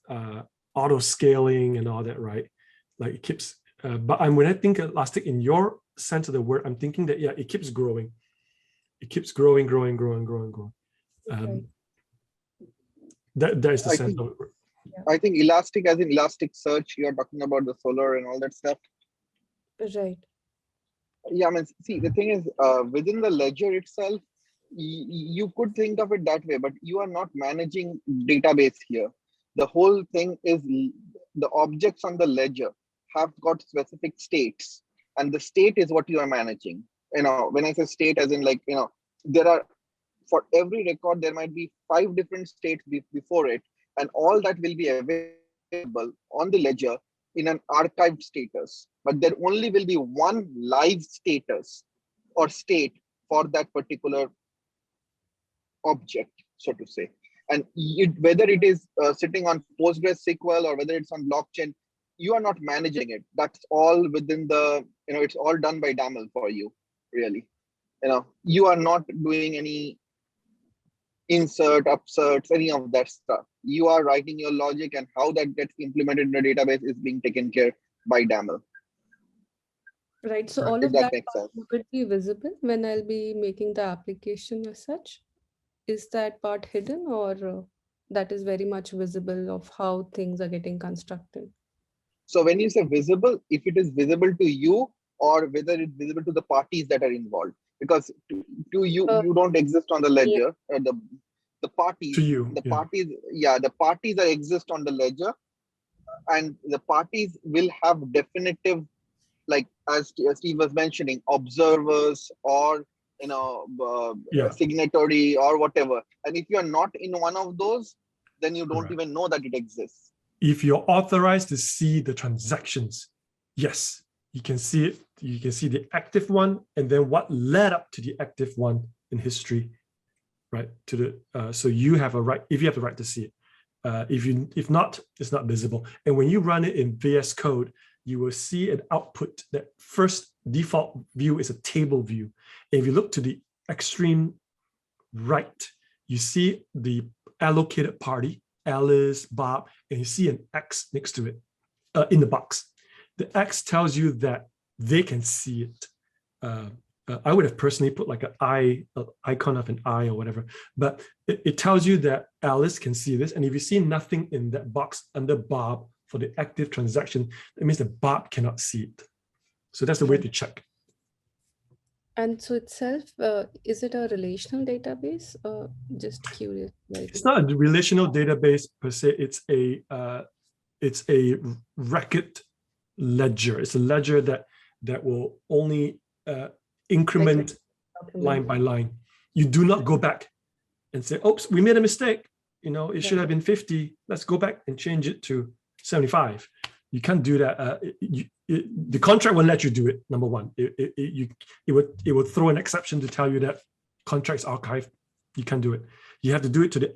auto scaling and all that, right? Like it keeps, but when I think elastic in your sense of the word, I'm thinking that, yeah, it keeps growing. It keeps growing. Right. That is the sense of it. I think elastic as in elastic search, you're talking about the Solar and all that stuff. Right. Yeah, I mean, see, the thing is, within the ledger itself, you could think of it that way, but you are not managing database here. The whole thing is the objects on the ledger have got specific states, and the state is what you are managing. You know, when I say state, as in like, you know, there are, for every record, there might be 5 different states before it, and all that will be available on the ledger in an archived status. But there only will be one live status or state for that particular object, so to say. And whether it is sitting on PostgreSQL or whether it's on blockchain, you are not managing it. That's all within the, you know, it's all done by Daml for you, really. You know, you are not doing any insert, upserts, any of that stuff. You are writing your logic, and how that gets implemented in the database is being taken care by Daml. Right. So Right. all If of that that makes sense. would be visible when I'll be making the application as such. Is that part hidden, or that is very much visible of how things are getting constructed? So when you say visible, if it is visible to you or whether it's visible to the parties that are involved, because to you, you don't exist on the ledger. The parties, To you, the yeah. parties, yeah, the parties that exist on the ledger, and the parties will have definitive, like as Steve was mentioning, observers or, you know, Yeah. signatory or whatever. And if you are not in one of those, then you don't Correct. even know that it exists. If you're authorized to see the transactions, yes, you can see it. You can see the active one and then what led up to the active one in history, right? To the so you have a right, if you have the right to see it. If not, it's not visible. And when you run it in VS Code, you will see an output. That first default view is a table view. And if you look to the extreme right, you see the allocated party, Alice, Bob, and you see an X next to it in the box. The X tells you that they can see it. I would have personally put like an icon of an eye or whatever, but it tells you that Alice can see this. And if you see nothing in that box under Bob for the active transaction, that means that Bob cannot see it. So that's the way to check. And so itself, is it a relational database? Just curious. It's not a relational database per se. It's a record ledger. It's a ledger that will only increment line by line. You do not go back and say, oops, we made a mistake. You know, it should have been 50. Let's go back and change it to 75. You can't do that. The contract won't let you do it. Number one, it would throw an exception to tell you that contract's archived. You can't do it. You have to do it to the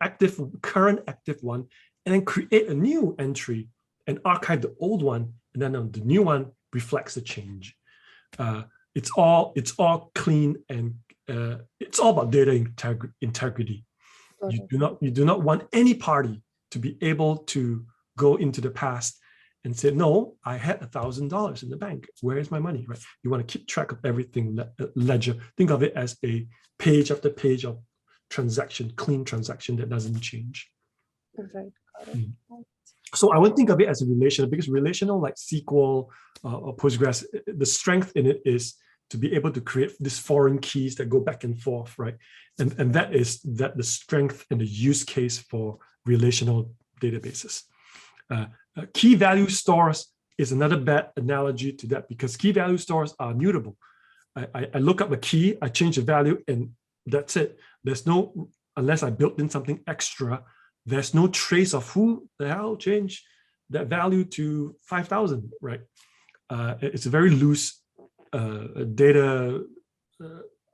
current active one, and then create a new entry and archive the old one, and then the new one reflects the change. It's all clean, and it's all about data integrity. You do not want any party to be able to go into the past and say, no, I had $1,000 in the bank. Where is my money? Right? You want to keep track of everything ledger. Think of it as a page after page of transaction, clean transaction that doesn't change. Right. Got it. So I would think of it as a relational, because relational like SQL or Postgres, the strength in it is to be able to create these foreign keys that go back and forth, right? And that is the strength and the use case for relational databases. Key value stores is another bad analogy to that, because key value stores are mutable. I look up a key, I change the value, and that's it. There's no, unless I built in something extra, there's no trace of who the hell changed that value to 5,000, right? It's a very loose data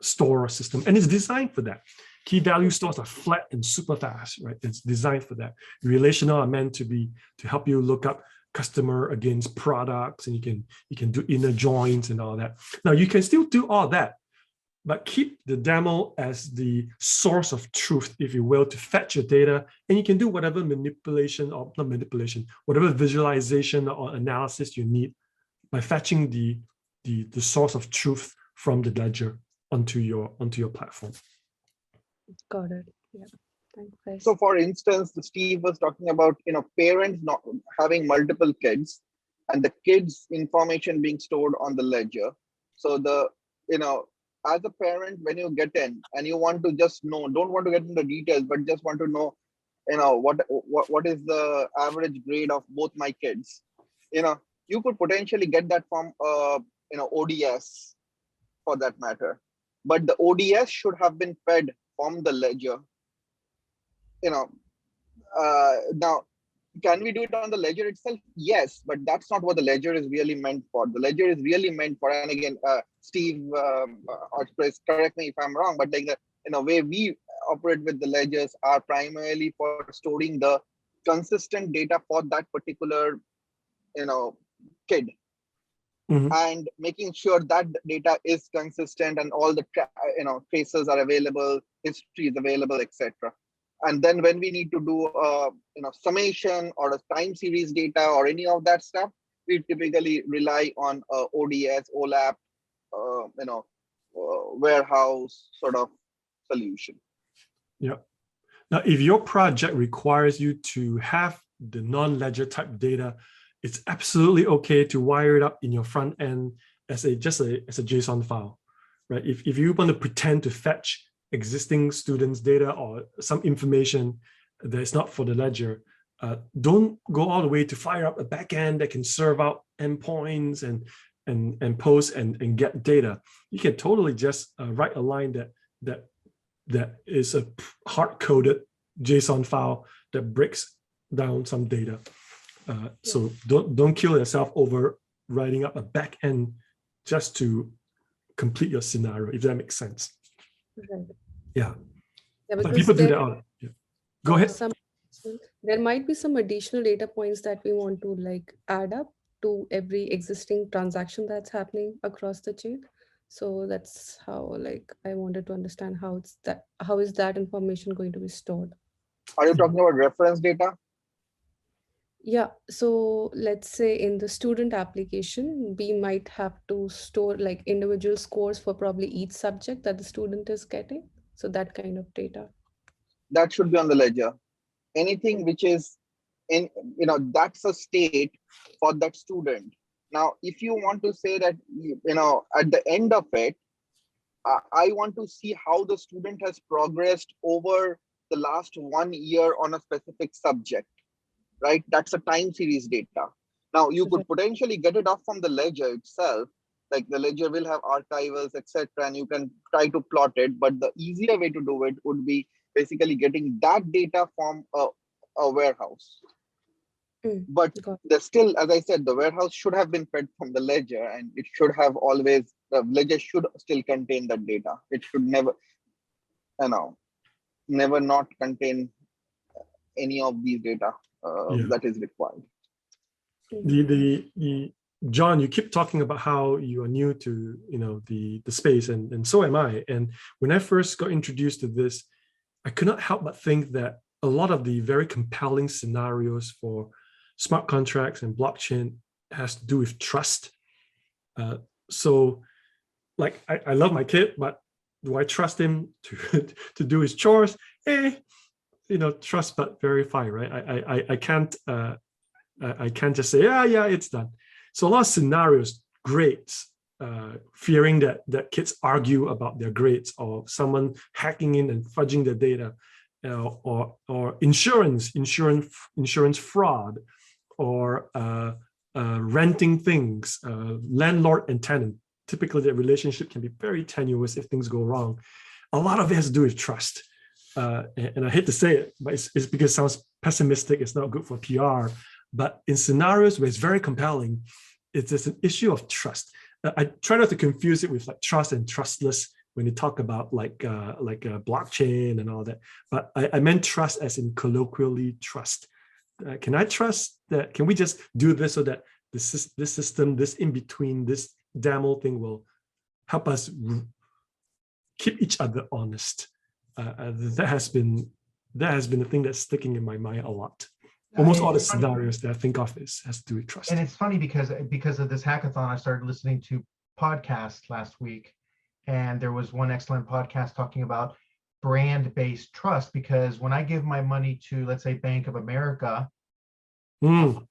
store system, and it's designed for that. Key value stores are flat and super fast, right? It's designed for that. Relational are meant to help you look up customer against products, and you can do inner joins and all that. Now you can still do all that, but keep the Daml as the source of truth, if you will, to fetch your data, and you can do whatever manipulation, or not manipulation, whatever visualization or analysis you need by fetching the source of truth from the ledger onto your platform. Got it. Yeah. Thanks. So for instance, Steve was talking about, parents not having multiple kids and the kids' information being stored on the ledger. So as a parent, when you get in and you want to just know, don't want to get into details, but just want to know, what is the average grade of both my kids? You could potentially get that from ODS for that matter, but the ODS should have been fed from the ledger. Now, can we do it on the ledger itself? Yes, but that's not what the ledger is really meant for. The ledger is really meant for, and again, Steve or Chris, correct me if I'm wrong, but like the way we operate with the ledgers are primarily for storing the consistent data for that particular, kid. Mm-hmm. And making sure that data is consistent and all the traces are available, history is available, etc. And then when we need to do summation or a time series data or any of that stuff, we typically rely on ODS, OLAP, warehouse sort of solution. Yeah. Now, if your project requires you to have the non-ledger type data, it's absolutely okay to wire it up in your front end as a JSON file, right? If you want to pretend to fetch existing students' data or some information that is not for the ledger, don't go all the way to fire up a backend that can serve out endpoints and post and get data. You can totally just write a line that is a hard-coded JSON file that breaks down some data. So don't kill yourself over writing up a back end just to complete your scenario, if that makes sense. Right. Yeah. But people do that. Yeah. Go ahead. There might be some additional data points that we want to add up to every existing transaction that's happening across the chain. So that's how I wanted to understand how is that information going to be stored. Are you talking about reference data? Yeah, so let's say in the student application, we might have to store individual scores for probably each subject that the student is getting. So that kind of data. That should be on the ledger. Anything which is that's a state for that student. Now, if you want to say that, at the end of it, I want to see how the student has progressed over the last 1 year on a specific subject. Right, that's a time series data. Now you could potentially get it off from the ledger itself, like the ledger will have archivals, etc., and you can try to plot it. But the easier way to do it would be basically getting that data from a warehouse. But there's still, as I said, the warehouse should have been fed from the ledger, and it should have always, the ledger should still contain that data. It should never not contain any of these data. That is required. John, you keep talking about how you are new to the space, and so am I. And when I first got introduced to this, I could not help but think that a lot of the very compelling scenarios for smart contracts and blockchain has to do with trust. So like, I love my kid, but do I trust him to do his chores? Trust but verify, right? I can't just say, yeah, it's done. So a lot of scenarios, grades, fearing that kids argue about their grades, or someone hacking in and fudging the data, or insurance fraud, or renting things, landlord and tenant. Typically, the relationship can be very tenuous if things go wrong. A lot of it has to do with trust. And I hate to say it, but it's because it sounds pessimistic. It's not good for PR. But in scenarios where it's very compelling, it's just an issue of trust. I try not to confuse it with like trust and trustless when you talk about like blockchain and all that. But I meant trust as in colloquially trust. Can I trust that? Can we just do this so that this system, this in between, this Daml thing will help us keep each other honest? That has been the thing that's sticking in my mind a lot. Almost all the scenarios that I think of has to do with trust. And it's funny because of this hackathon, I started listening to podcasts last week, and there was one excellent podcast talking about brand-based trust. Because when I give my money to, let's say, Bank of America, and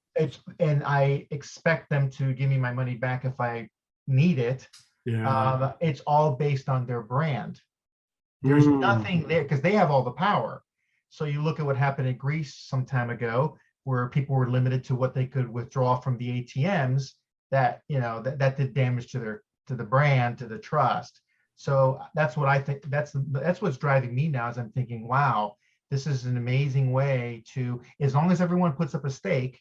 I expect them to give me my money back if I need it, it's all based on their brand. There's nothing there because they have all the power. So you look at what happened in Greece some time ago, where people were limited to what they could withdraw from the ATMs. That did damage to the brand, to the trust. So that's what I think. That's what's driving me now. Is I'm thinking, wow, this is an amazing way to, as long as everyone puts up a stake,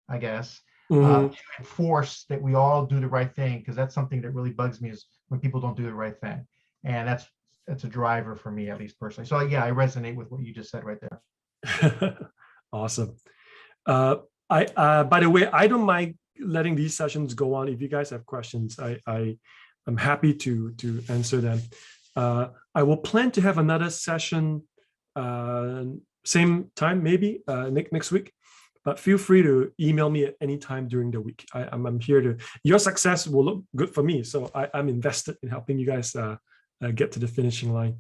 I guess, to enforce that we all do the right thing. Because that's something that really bugs me, is when people don't do the right thing, and that's a driver for me, at least personally. So yeah, I resonate with what you just said right there. Awesome. By the way, I don't mind letting these sessions go on. If you guys have questions, I'm happy to answer them. I will plan to have another session same time, maybe next week. But feel free to email me at any time during the week. I'm here to. Your success will look good for me, so I'm invested in helping you guys get to the finishing line.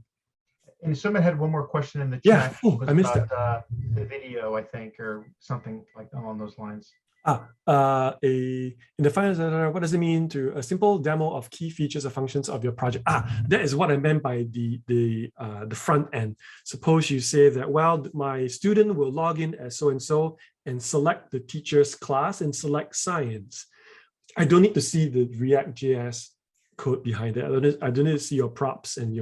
And someone had one more question in the chat. I missed it. The video, I think, or something like along those lines. In the finance, what does it mean to a simple demo of key features or functions of your project? That is what I meant by the front end. Suppose you say that, well, my student will log in as so-and-so and select the teacher's class and select science. I don't need to see the React.js code behind it. I don't need to see your props and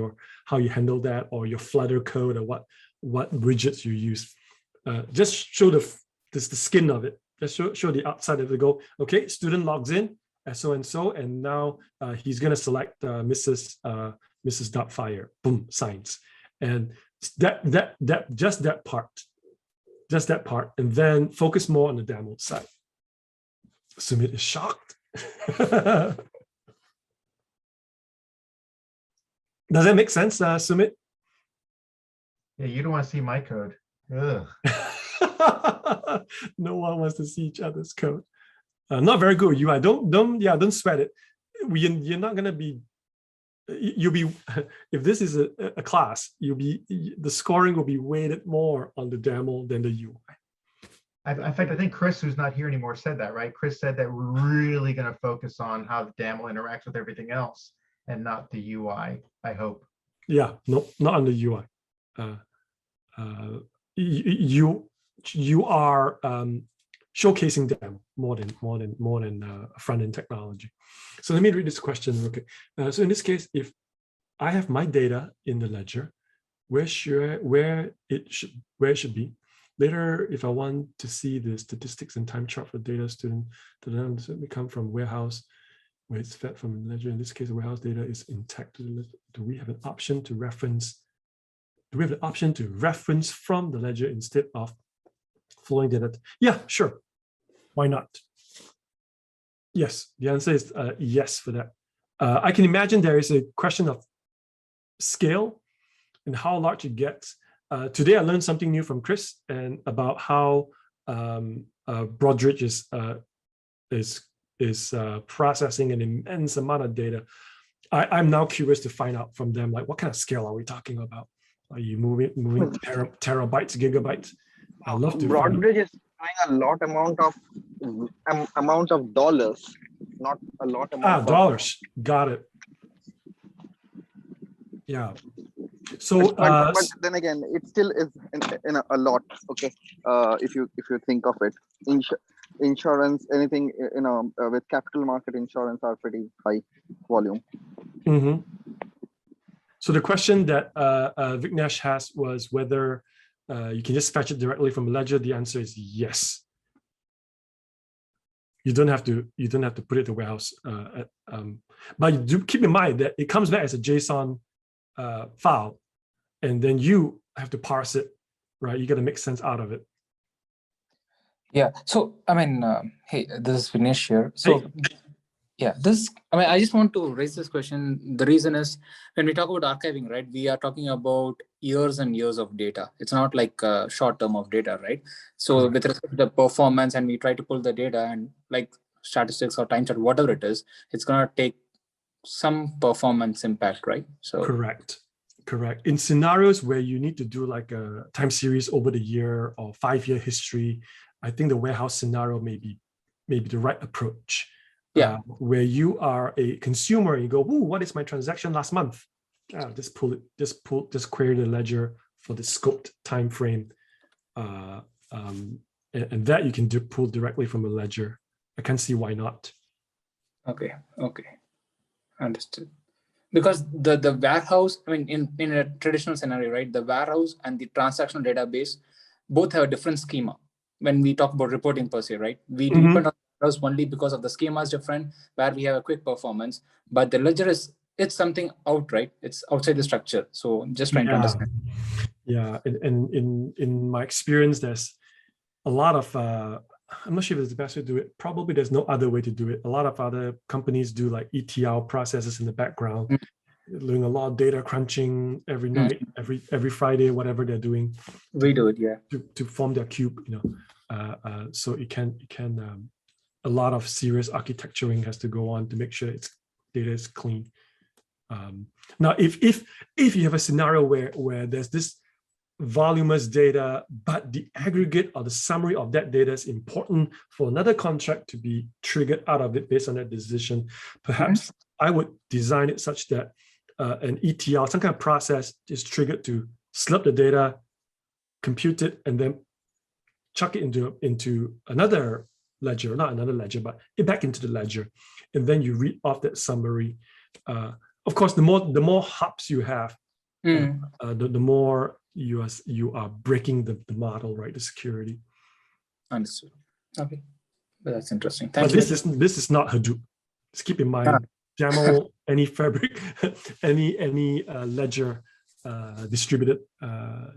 how you handle that, or your Flutter code, or what widgets you use. Just show the skin of it. Just show the outside of it. Go, okay, student logs in as so-and-so, and now he's going to select Mrs. Doubtfire. Boom, science. And just that part, and then focus more on the Daml side. Sumit is shocked. Does that make sense, Sumit? Yeah, you don't want to see my code. Ugh. No one wants to see each other's code. Not very good UI. Don't sweat it. You're not gonna be. You'll be, if this is a class, the scoring will be weighted more on the Daml than the UI. In fact, I think Chris, who's not here anymore, said that, right? Chris said that we're really going to focus on how the Daml interacts with everything else and not the UI, I hope. Yeah, no, not on the UI. You are showcasing them more than front-end technology. So let me read this question. Okay, so in this case, if I have my data in the ledger, where it should be. Later, if I want to see the statistics and time chart for data student, does it come from warehouse where it's fed from the ledger? In this case, the warehouse data is intact. Do we have an option to reference? Do we have the option to reference from the ledger instead of flowing data? Yeah, sure. Why not? Yes, the answer is yes for that. I can imagine there is a question of scale and how large it gets. today I learned something new from Chris and about how Broadridge is processing an immense amount of data. I'm now curious to find out from them, like, what kind of scale are we talking about? Are you moving terabytes, gigabytes? I love to. Broadridge is doing a lot amount of dollars, not a lot amount of dollars. Got it. Yeah. So, but then again, it still is in a lot. Okay, if you think of it, insurance, anything with capital market insurance are pretty high volume. Mm-hmm. So the question that Vignesh has was whether you can just fetch it directly from a ledger. The answer is yes. You don't have to put it to warehouse. But do keep in mind that it comes back as a JSON file, and then you have to parse it, right? You got to make sense out of it. Yeah. So I mean, hey, this is Vignesh here. So. Hey. Yeah, I just want to raise this question. The reason is when we talk about archiving, right, we are talking about years and years of data. It's not like a short term of data, right? So with respect to the performance, and we try to pull the data and like statistics or time chart, whatever it is, it's going to take some performance impact, right? So correct. In scenarios where you need to do like a time series over the year or 5-year history, I think the warehouse scenario may be the right approach. Yeah, where you are a consumer and you go, "Ooh, what is my transaction last month?" Just query the ledger for the scoped time frame, and that you can pull directly from a ledger. I can't see why not. Okay, understood. Because the warehouse, I mean, in a traditional scenario, right, the warehouse and the transactional database both have a different schema. When we talk about reporting per se, right, we depend on only because of the schema is different, where we have a quick performance, but the ledger it's something outright, it's outside the structure. So just trying to understand. Yeah, and in my experience, there's a lot of I'm not sure if it's the best way to do it. Probably there's no other way to do it. A lot of other companies do like ETL processes in the background, doing a lot of data crunching every night, every Friday, whatever they're doing. We do it, yeah. To form their cube, so it can a lot of serious architecturing has to go on to make sure its data is clean. Now, if you have a scenario where there's this voluminous data, but the aggregate or the summary of that data is important for another contract to be triggered out of it based on that decision, perhaps I would design it such that an ETL, some kind of process, is triggered to slurp the data, compute it, and then chuck it into another ledger, not another ledger, but back into the ledger, and then you read off that summary. Of course, the more hubs you have, the more you are breaking the model, right? The security. Understood. Okay, but that's interesting. Thank you. This is not Hadoop. Just keep in mind, Daml, any fabric, any ledger, distributed,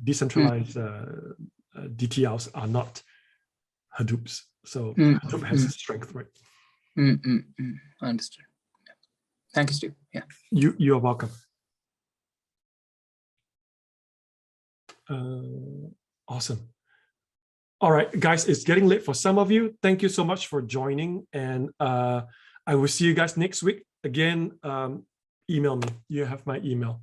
decentralized DTLs are not Hadoops. So Hadoop has its strength, right? Understood. Thank you, Steve. Yeah. You are welcome. Awesome. All right, guys, it's getting late for some of you. Thank you so much for joining, and I will see you guys next week. Again, email me. You have my email.